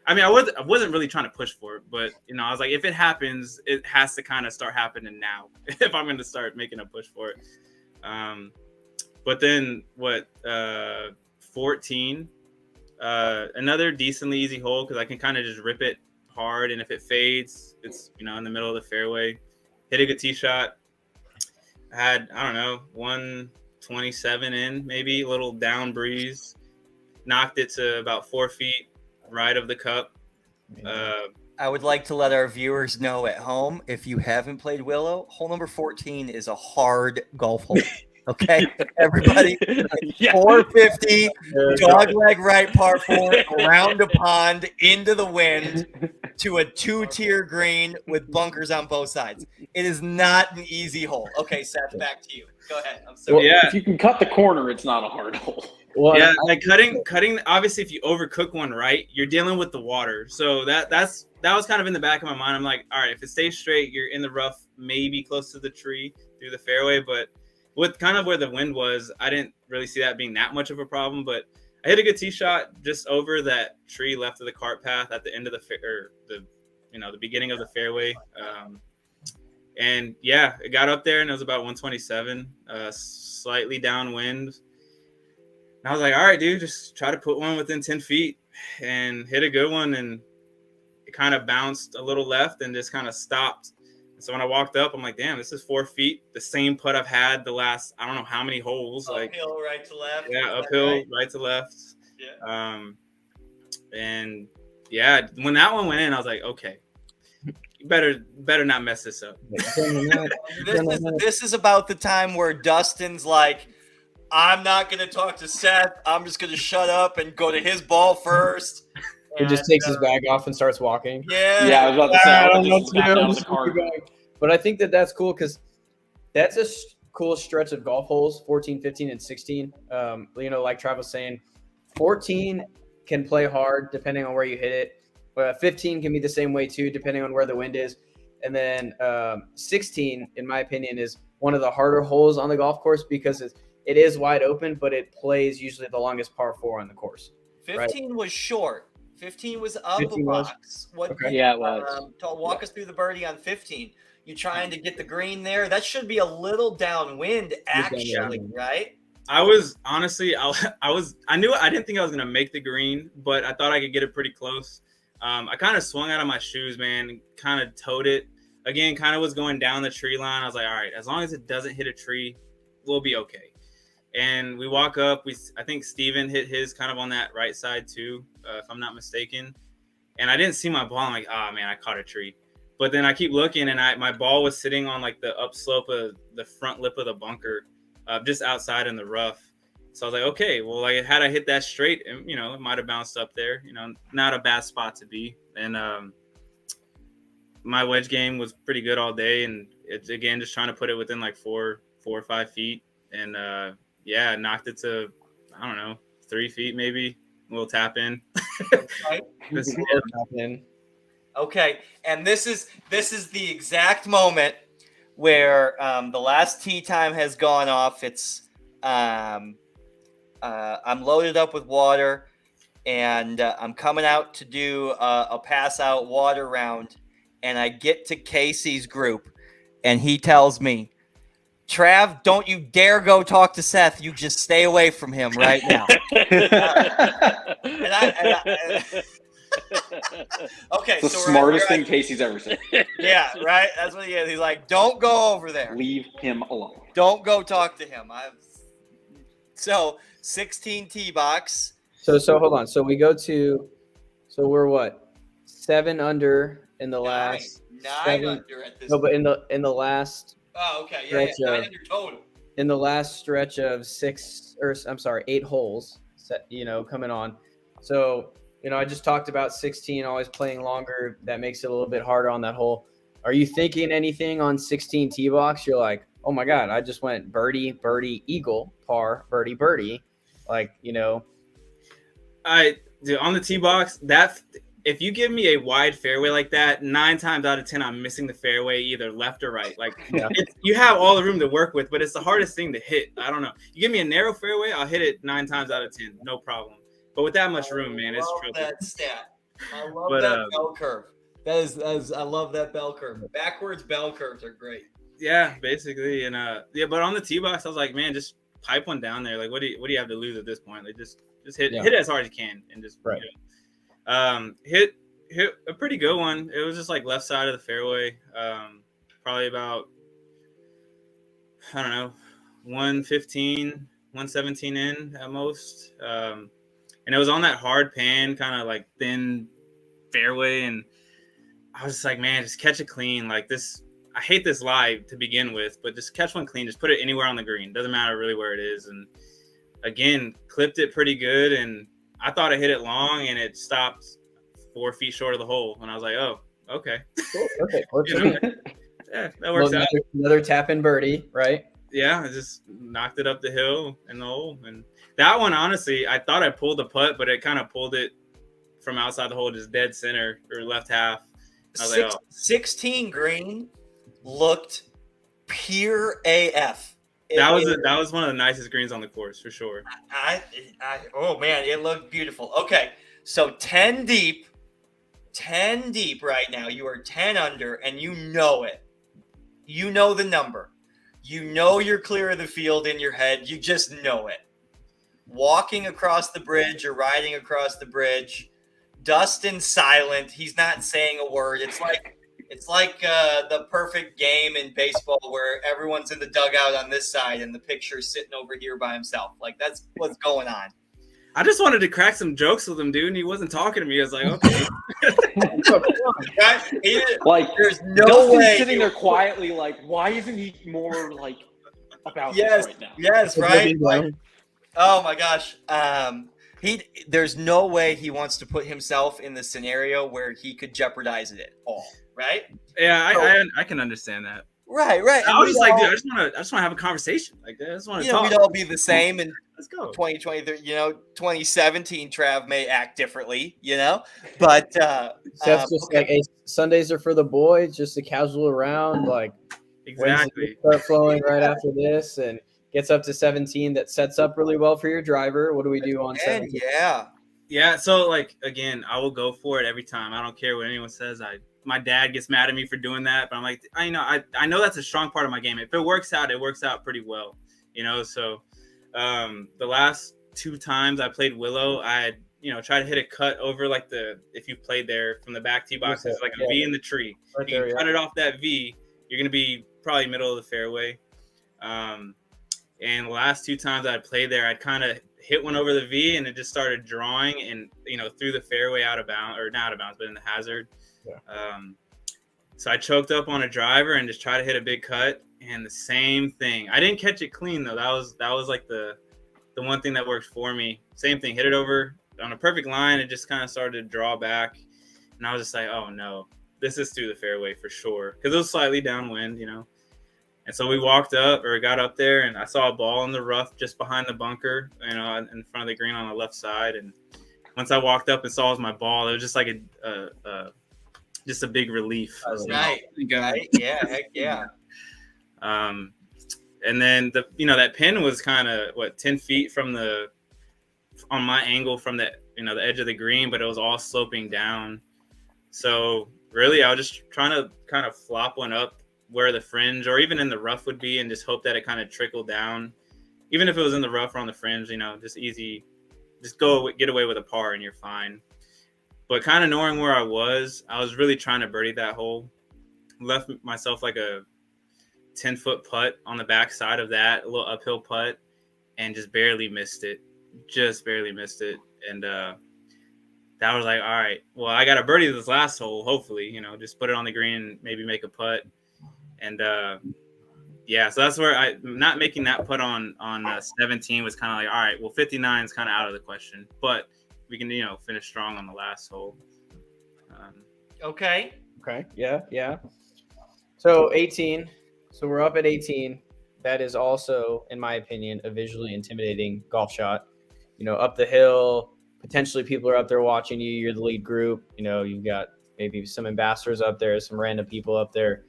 Speaker 6: I mean, I wasn't really trying to push for it, but I was like, if it happens, it has to kind of start happening now if I'm going to start making a push for it. But then 14, another decently easy hole because I can kind of just rip it hard, and if it fades, it's in the middle of the fairway. Hit a good tee shot. I had 127 in, maybe a little down breeze. Knocked it to about 4 feet right of the cup.
Speaker 8: I would like to let our viewers know at home, if you haven't played Willow, hole number 14 is a hard golf hole. Okay, everybody, 450, dogleg right par 4, around a pond, into the wind, to a 2-tier green with bunkers on both sides. It is not an easy hole. Okay, Seth, back to you. Go ahead. I'm sorry.
Speaker 7: Well, if you can cut the corner, it's not a hard hole.
Speaker 6: Well, yeah, like cutting. Obviously, if you overcook one right, you're dealing with the water. So that was kind of in the back of my mind. I'm like, all right, if it stays straight, you're in the rough, maybe close to the tree through the fairway. But with kind of where the wind was, I didn't really see that being that much of a problem. But I hit a good tee shot just over that tree left of the cart path at the end of the beginning of the fairway. And yeah, it got up there and it was about 127, slightly downwind. And I was like, all right, dude, just try to put one within 10 feet and hit a good one. And it kind of bounced a little left and just kind of stopped. And so when I walked up, I'm like, damn, this is 4 feet. The same putt I've had the last, I don't know how many holes.
Speaker 8: Uphill, right to left.
Speaker 6: Yeah, uphill, right to left. Yeah. And yeah, when that one went in, I was like, okay, you better not mess this up.
Speaker 8: This is about the time where Dustin's like, I'm not going to talk to Seth. I'm just going to shut up and go to his ball first.
Speaker 3: He just takes his bag off and starts walking.
Speaker 8: Yeah.
Speaker 7: I was about to say,
Speaker 3: but I think that's cool because that's a cool stretch of golf holes, 14, 15, and 16. Like Trav was saying, 14 can play hard depending on where you hit it. 15 can be the same way too, depending on where the wind is. And then 16, in my opinion, is one of the harder holes on the golf course because it is wide open, but it plays usually the longest par 4 on the course.
Speaker 8: 15 was short. 15 was up 15 a box.
Speaker 4: Yeah, it was.
Speaker 8: Walk us through the birdie on 15. You trying to get the green there? That should be a little downwind, actually, right?
Speaker 6: I was honestly, I didn't think I was gonna make the green, but I thought I could get it pretty close. I kind of swung out of my shoes, man, and kind of towed it. Again, kind of was going down the tree line. I was like, all right, as long as it doesn't hit a tree, we'll be okay. And we walk up. I think Steven hit his kind of on that right side too, if I'm not mistaken. And I didn't see my ball. I'm like, oh man, I caught a tree. But then I keep looking, and my ball was sitting on like the upslope of the front lip of the bunker, just outside in the rough. So I was like, okay, well, like had I hit that straight, it might have bounced up there. Not a bad spot to be. And my wedge game was pretty good all day, and it's again just trying to put it within like 4 or 5 feet, and knocked it to 3 feet maybe. A little tap in.
Speaker 8: Right. Okay, and this is the exact moment where the last tee time has gone off. It's I'm loaded up with water, and I'm coming out to do a pass out water round, and I get to Casey's group, and he tells me, Trav, don't you dare go talk to Seth. You just stay away from him right now. Okay,
Speaker 7: the smartest thing Casey's ever said.
Speaker 8: Yeah, right. That's what he is. He's like, don't go over there.
Speaker 7: Leave him alone.
Speaker 8: Don't go talk to him. So 16 tee box.
Speaker 3: So hold on. So we go to, so we're what, 7 under in the last.
Speaker 8: 9 under at this.
Speaker 3: No, but in the last.
Speaker 8: Oh, okay. Yeah, 9 under total.
Speaker 3: In the last stretch of 8 holes, coming on. So, I just talked about 16 always playing longer. That makes it a little bit harder on that hole. Are you thinking anything on 16 tee box? You're like, oh my God, I just went birdie, birdie, eagle, par, birdie, birdie. Like,
Speaker 6: on the tee box, if you give me a wide fairway like that, 9 times out of 10, I'm missing the fairway either left or right. Like you have all the room to work with, but it's the hardest thing to hit. I don't know. You give me a narrow fairway, I'll hit it 9 times out of 10, no problem. But with that much room, man, it's trouble.
Speaker 8: That stat. I love that bell curve. I love that bell curve. Backwards bell curves are great.
Speaker 6: Yeah, basically, and but on the tee box, I was like, man, just pipe one down there. Like, what do you have to lose at this point? Like, just hit it as hard as you can, and just
Speaker 3: right.
Speaker 6: Hit a pretty good one. It was just like left side of the fairway, probably about, I don't know, 115, 117 in at most. And it was on that hard pan, kind of like thin fairway. And I was just like, man, just catch it clean. Like this, I hate this lie to begin with, but just catch one clean. Just put it anywhere on the green. Doesn't matter really where it is. And again, clipped it pretty good. And I thought I hit it long, and it stopped 4 feet short of the hole. And I was like, oh, okay.
Speaker 3: Okay.
Speaker 6: Yeah, that works out.
Speaker 3: Another tap in birdie, right?
Speaker 6: Yeah, I just knocked it up the hill in the hole. And that one, honestly, I thought I pulled the putt, but it kind of pulled it from outside the hole, just dead center or left half. I was like,
Speaker 8: 16 green looked pure AF.
Speaker 6: That was one of the nicest greens on the course for sure.
Speaker 8: Oh man, it looked beautiful. Okay, so 10 deep right now. You are 10 under, and you know it. You know the number. You know you're clear of the field in your head. You just know it. Walking across the bridge or riding across the bridge, Dustin silent. He's not saying a word. It's like the perfect game in baseball where everyone's in the dugout on this side and the pitcher's sitting over here by himself. Like, that's what's going on.
Speaker 6: I just wanted to crack some jokes with him, dude, and he wasn't talking to me. I was like, okay.
Speaker 8: There's no way.
Speaker 7: Sitting there quietly, like, why isn't he more, like, about this right now?
Speaker 8: Yes, right? Like, oh, my gosh. There's no way he wants to put himself in the scenario where he could jeopardize it at all, right?
Speaker 6: Yeah, I can understand that.
Speaker 8: Right.
Speaker 6: I was just like, dude, I just want to have a conversation. Like, I just want to talk.
Speaker 8: We'd all be the same, and
Speaker 6: let's go.
Speaker 8: 2023, 2017, Trav may act differently, but
Speaker 3: Seth's just like, hey, Sundays are for the boys, just a casual round, like
Speaker 6: exactly.
Speaker 3: Start flowing right after this, and gets up to 17. That sets up really well for your driver. What do we do on 17?
Speaker 8: Yeah.
Speaker 6: So like again, I will go for it every time. I don't care what anyone says. My dad gets mad at me for doing that, but I'm like, I know that's a strong part of my game. If it works out, it works out pretty well, So the last 2 times I played Willow, I tried to hit a cut over like if you played there from the back tee box, it's like a V in the tree.
Speaker 3: Right
Speaker 6: you
Speaker 3: there,
Speaker 6: cut it off that V, you're gonna be probably middle of the fairway. And the last 2 times I played there, I'd kind of hit one over the V, and it just started drawing and through the fairway out of bounds, or not out of bounds, but in the hazard. Yeah. So I choked up on a driver and just tried to hit a big cut, and the same thing. I didn't catch it clean though. That was like the one thing that worked for me. Same thing, hit it over on a perfect line. It just kind of started to draw back, and I was just like, oh no, this is through the fairway for sure, because it was slightly downwind, And so we got up there, and I saw a ball in the rough just behind the bunker, in front of the green on the left side. And once I walked up and saw it was my ball, it was just like just a big relief.
Speaker 8: Right. Yeah, heck yeah.
Speaker 6: And then that pin was kind of 10 feet on my angle from the the edge of the green, but it was all sloping down. So really, I was just trying to kind of flop one up where the fringe or even in the rough would be, and just hope that it kind of trickled down. Even if it was in the rough or on the fringe, just easy, just get away with a par and you're fine. But kind of knowing where I was really trying to birdie that hole. Left myself like a 10-foot putt on the back side of that, a little uphill putt, and just barely missed it. And that was like, all right, well, I got a birdie this last hole, hopefully, just put it on the green and maybe make a putt. And so that's where not making that putt on 17 was kind of like, all right, well, 59 is kind of out of the question, but we can, finish strong on the last hole.
Speaker 8: Okay.
Speaker 3: Yeah. So 18. So we're up at 18. That is also, in my opinion, a visually intimidating golf shot. Up the hill, potentially people are up there watching you. You're the lead group. You've got maybe some ambassadors up there, some random people up there.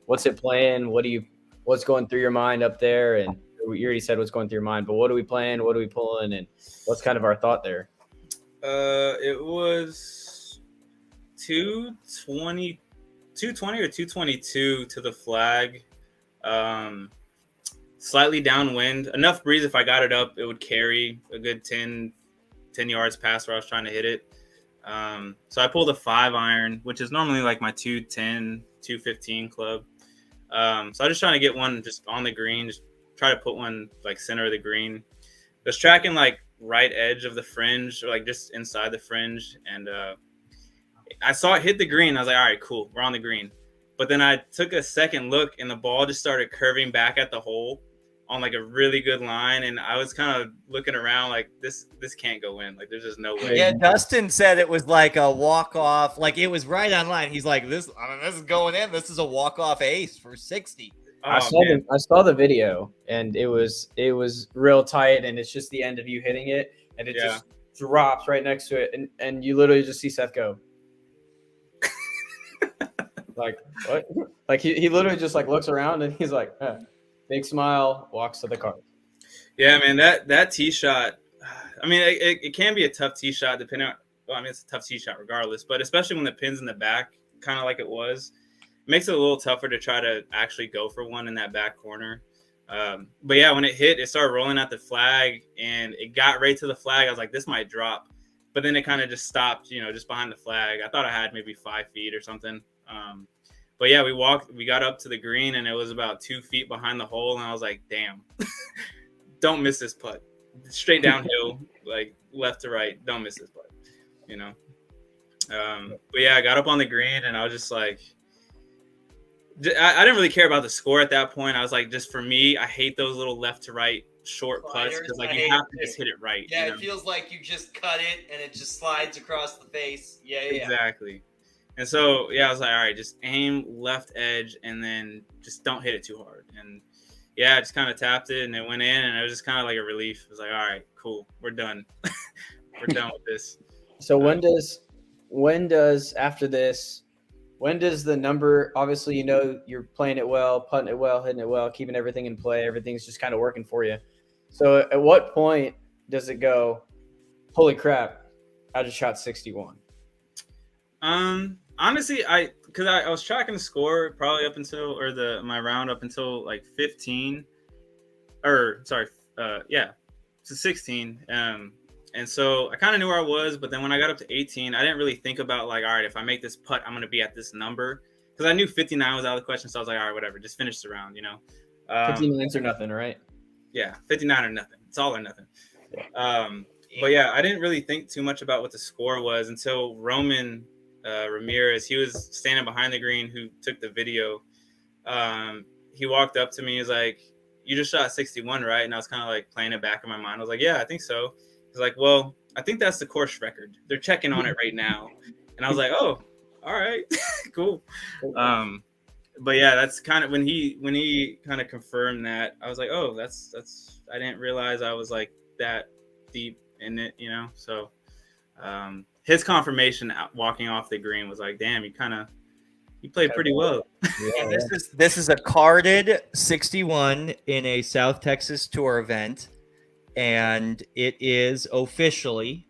Speaker 3: What's it playing? What's going through your mind up there? And you already said what's going through your mind, but what are we playing? What are we pulling? And what's kind of our thought there?
Speaker 6: It was 220 or 222 to the flag. Slightly downwind, enough breeze. If I got it up, it would carry a good 10 yards past where I was trying to hit it. So I pulled a 5-iron, which is normally like my 210, 215 club. So I was just trying to get one just on the green, just try to put one like center of the green. I was tracking like right edge of the fringe, or like just inside the fringe, and I saw it hit the green. I was like, all right, cool, we're on the green. But then I took a second look, and the ball just started curving back at the hole on like a really good line, and I was kind of looking around like this can't go in. Like there's just no way.
Speaker 8: Yeah, Dustin said it was like a walk-off. Like it was right on line. He's like, this is going in. This is a walk-off ace for 60.
Speaker 3: I saw the video, and it was real tight, and it's just the end of you hitting it, and it just drops right next to it, and you literally just see Seth go. Like what? Like he literally just like looks around and he's like, big smile, walks to the car.
Speaker 6: Yeah, man, that tee shot. I mean, it can be a tough tee shot depending on. Well, I mean, it's a tough tee shot regardless, but especially when the pin's in the back, kind of like it was, it makes it a little tougher to try to actually go for one in that back corner. But yeah, when it hit, it started rolling at the flag, and it got right to the flag. I was like, this might drop, but then it kind of just stopped, just behind the flag. I thought I had maybe 5 feet or something. But yeah, we got up to the green, and it was about 2 feet behind the hole. And I was like, damn, don't miss this putt. Straight downhill, like left to right. Don't miss this putt, But yeah, I got up on the green, and I was just like, I didn't really care about the score at that point. I was like, just for me, I hate those little left to right short putts because like you have to just hit it right.
Speaker 8: Yeah, it feels like you just cut it and it just slides across the face. Yeah.
Speaker 6: Exactly. And so, yeah, I was like, all right, just aim left edge and then just don't hit it too hard. And yeah, I just kind of tapped it and it went in, and it was just kind of like a relief. It was like, all right, cool, we're done. We're done with this.
Speaker 3: So when does after this, when does the number, obviously, you're playing it well, putting it well, hitting it well, keeping everything in play, everything's just kind of working for you. So at what point does it go, holy crap, I just shot 61?
Speaker 6: Honestly, I was tracking the score probably up until, or my round up until like 15, or sorry, to 16. And so I kind of knew where I was, but then when I got up to 18, I didn't really think about like, all right, if I make this putt, I'm going to be at this number, because I knew 59 was out of the question. So I was like, all right, whatever, just finish the round,
Speaker 3: 59s or nothing, right?
Speaker 6: Yeah, 59 or nothing. It's all or nothing. But yeah, I didn't really think too much about what the score was until Roman Ramirez, he was standing behind the green, who took the video. He walked up to me. He's like, you just shot 61, right? And I was kind of like playing it back in my mind. I was like, yeah, I think so. He's like, well, I think that's the course record. They're checking on it right now. And I was like, oh, all right, cool. But yeah, that's kind of when he kind of confirmed that, I was like, oh, that's I didn't realize I was like that deep in it, So his confirmation walking off the green was like, damn, you played pretty well.
Speaker 8: Yeah, and this is a carded 61 in a South Texas Tour event, and it is officially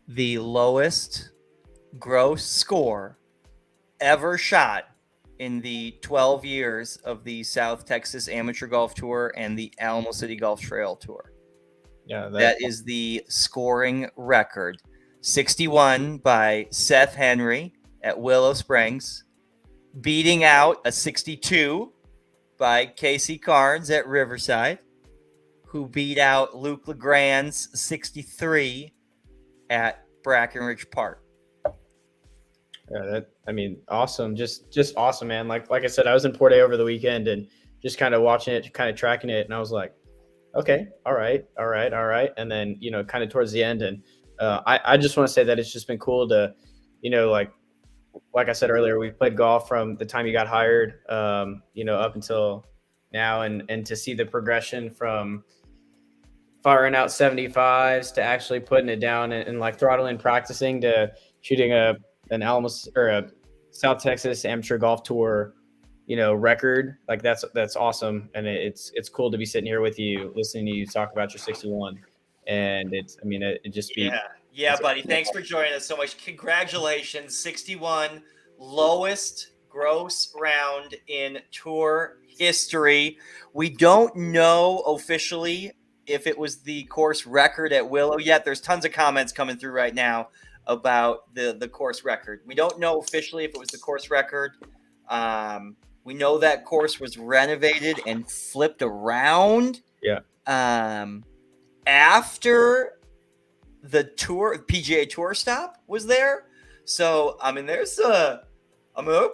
Speaker 8: the lowest gross score ever shot in the 12 years of the South Texas Amateur Golf Tour and the Alamo City Golf Trail Tour.
Speaker 3: Yeah,
Speaker 8: that is the scoring record. 61 by Seth Henry at Willow Springs, beating out a 62 by Casey Carnes at Riverside, who beat out Luke Legrand's 63 at Brackenridge Park.
Speaker 3: Yeah, awesome. Just awesome, man. Like I said, I was in Port A over the weekend and just kind of watching it, kind of tracking it, and I was like, okay, all right. And then, kind of towards the end, and I just want to say that it's just been cool to, like I said earlier, we've played golf from the time you got hired, up until now, and to see the progression from firing out 75s to actually putting it down and like throttling practicing to shooting an Alamos or a South Texas Amateur Golf Tour, record. Like that's awesome. And it's cool to be sitting here with you, listening to you talk about your 61. And it just be.
Speaker 8: Yeah, buddy. Thanks for joining us so much. Congratulations. 61, lowest gross round in tour history. We don't know officially if it was the course record at Willow yet. There's tons of comments coming through right now about the course record. We don't know officially if it was the course record. We know that course was renovated and flipped around.
Speaker 3: Yeah.
Speaker 8: After the PGA Tour stop was there. So, there's a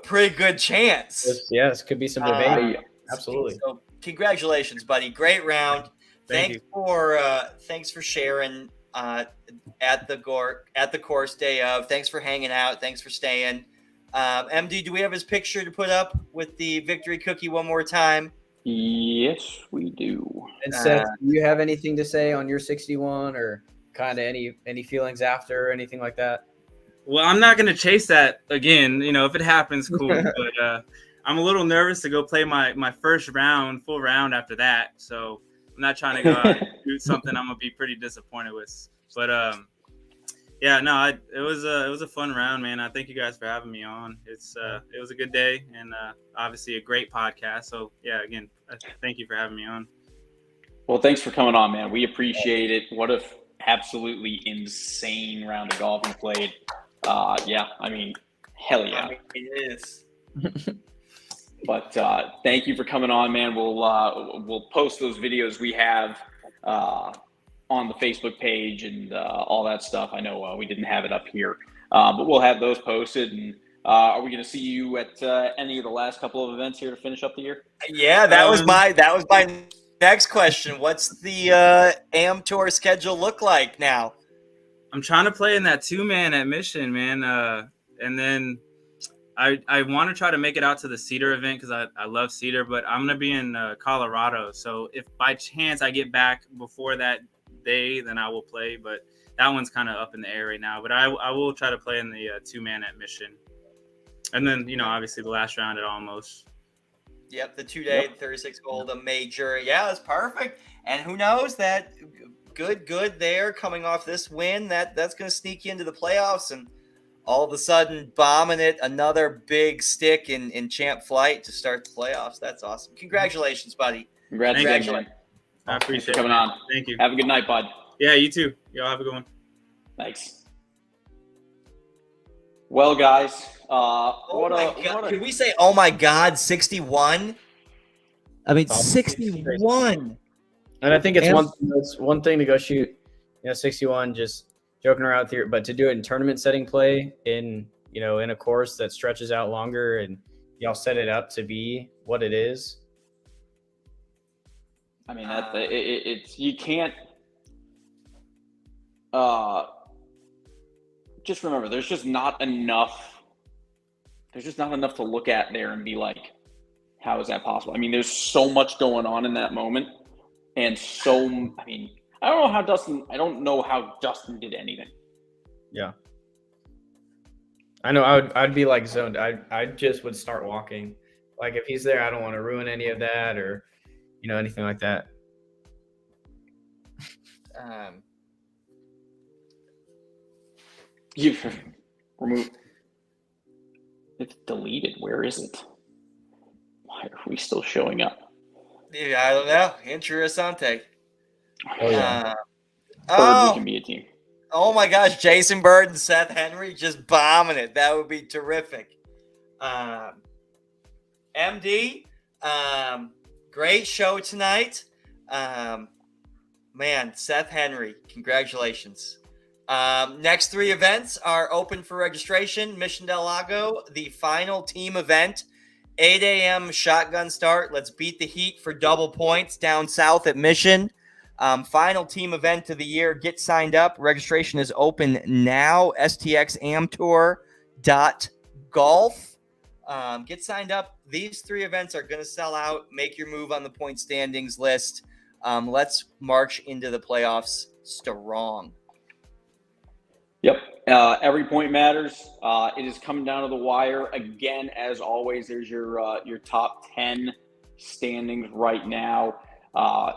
Speaker 8: pretty good chance.
Speaker 3: This could be some debate. Absolutely.
Speaker 8: So, congratulations, buddy. Great round. Thanks for sharing at the course day of. Thanks for hanging out. Thanks for staying. MD, do we have his picture to put up with the victory cookie one more time?
Speaker 7: Yes, we do.
Speaker 3: And Seth, do you have anything to say on your 61 or kind of any feelings after or anything like that?
Speaker 6: Well, I'm not going to chase that again. If it happens, cool. But I'm a little nervous to go play my first full round after that. So I'm not trying to go out and do something I'm going to be pretty disappointed with. But it was a fun round, man. I thank you guys for having me on. It was a good day and obviously a great podcast. So yeah, again, thank you for having me on.
Speaker 7: Well, thanks for coming on, man. We appreciate it. What a absolutely insane round of golf you played. Hell yeah.
Speaker 8: It is.
Speaker 7: But thank you for coming on, man. We'll post those videos we have on the Facebook page and all that stuff. I know we didn't have it up here, but we'll have those posted. And are we going to see you at any of the last couple of events here to finish up the year?
Speaker 8: Yeah, that was my next question. What's the AM Tour schedule look like now?
Speaker 6: I'm trying to play in that 2-man at Mission, man. And then I want to try to make it out to the Cedar event because I love Cedar, but I'm going to be in Colorado. So if by chance I get back before that day, then I will play. But that one's kind of up in the air right now. But I will try to play in the 2-man at Mission. And then, obviously the last round at Almost.
Speaker 8: Yep, the 2-day 36-hole, the major. Yeah, it's perfect. And who knows, that good there coming off this win, that's going to sneak you into the playoffs and all of a sudden bombing it, another big stick in champ flight to start the playoffs. That's awesome. Congratulations, buddy.
Speaker 7: Congratulations.
Speaker 6: I appreciate it.
Speaker 7: Coming on.
Speaker 6: Thank you.
Speaker 7: Have a good night, bud.
Speaker 6: Yeah, you too. Y'all have a good one.
Speaker 7: Thanks. Well, guys,
Speaker 8: Can we say, oh my God, 61? 61.
Speaker 3: And I think it's one thing to go shoot, 61, just joking around here, but to do it in tournament setting play in a course that stretches out longer and y'all set it up to be what it is.
Speaker 7: It's you can't. Just remember, there's just not enough to look at there and be like, how is that possible? There's so much going on in that moment, and I don't know how Dustin did anything.
Speaker 3: Yeah. I know I'd be like zoned. I just would start walking. Like if he's there, I don't want to ruin any of that or, anything like that.
Speaker 7: You remove. It's deleted. Where is it? Why are we still showing up?
Speaker 8: Yeah, I don't know. Interessante.
Speaker 3: Oh yeah.
Speaker 7: We can be a team.
Speaker 8: Oh my gosh, Jason Bird and Seth Henry just bombing it. That would be terrific. MD, great show tonight. Man, Seth Henry, congratulations. Next 3 events are open for registration. Mission Del Lago, the final team event, 8 a.m. shotgun start. Let's beat the heat for double points down south at Mission. Final team event of the year. Get signed up. Registration is open now. stxamtour.golf. Get signed up. These 3 events are going to sell out. Make your move on the point standings list. Let's march into the playoffs strong.
Speaker 7: Yep. Every point matters. It is coming down to the wire. Again, as always, there's your top 10 standings right now.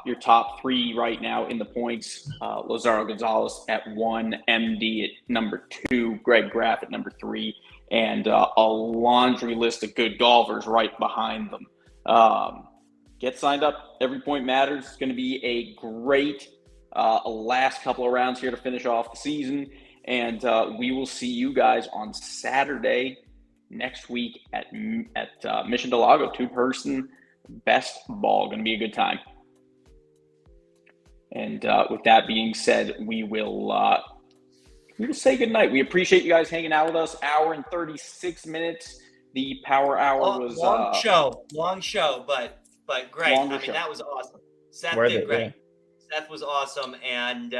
Speaker 7: Your top 3 right now in the points. Lazaro Gonzalez at 1, MD at number 2, Greg Graff at number 3, and a laundry list of good golfers right behind them. Get signed up. Every point matters. It's going to be a great last couple of rounds here to finish off the season. And we will see you guys on Saturday next week at Mission Del Lago, 2-person best ball. Going to be a good time. And with that being said, we will say goodnight. We appreciate you guys hanging out with us. Hour and 36 minutes. The Power Hour was
Speaker 8: long show, but great. I mean, that was awesome. Seth did great. Yeah. Seth was awesome, and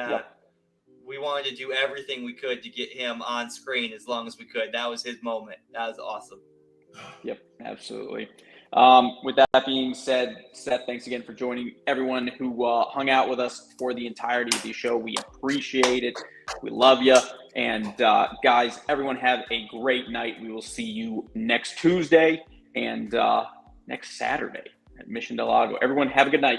Speaker 8: we wanted to do everything we could to get him on screen as long as we could. That was his moment. That was awesome.
Speaker 7: Yep, absolutely. With that being said, Seth, thanks again for joining. Everyone who hung out with us for the entirety of the show, we appreciate it. We love you. And guys, everyone have a great night. We will see you next Tuesday and next Saturday at Mission Del Lago. Everyone have a good night.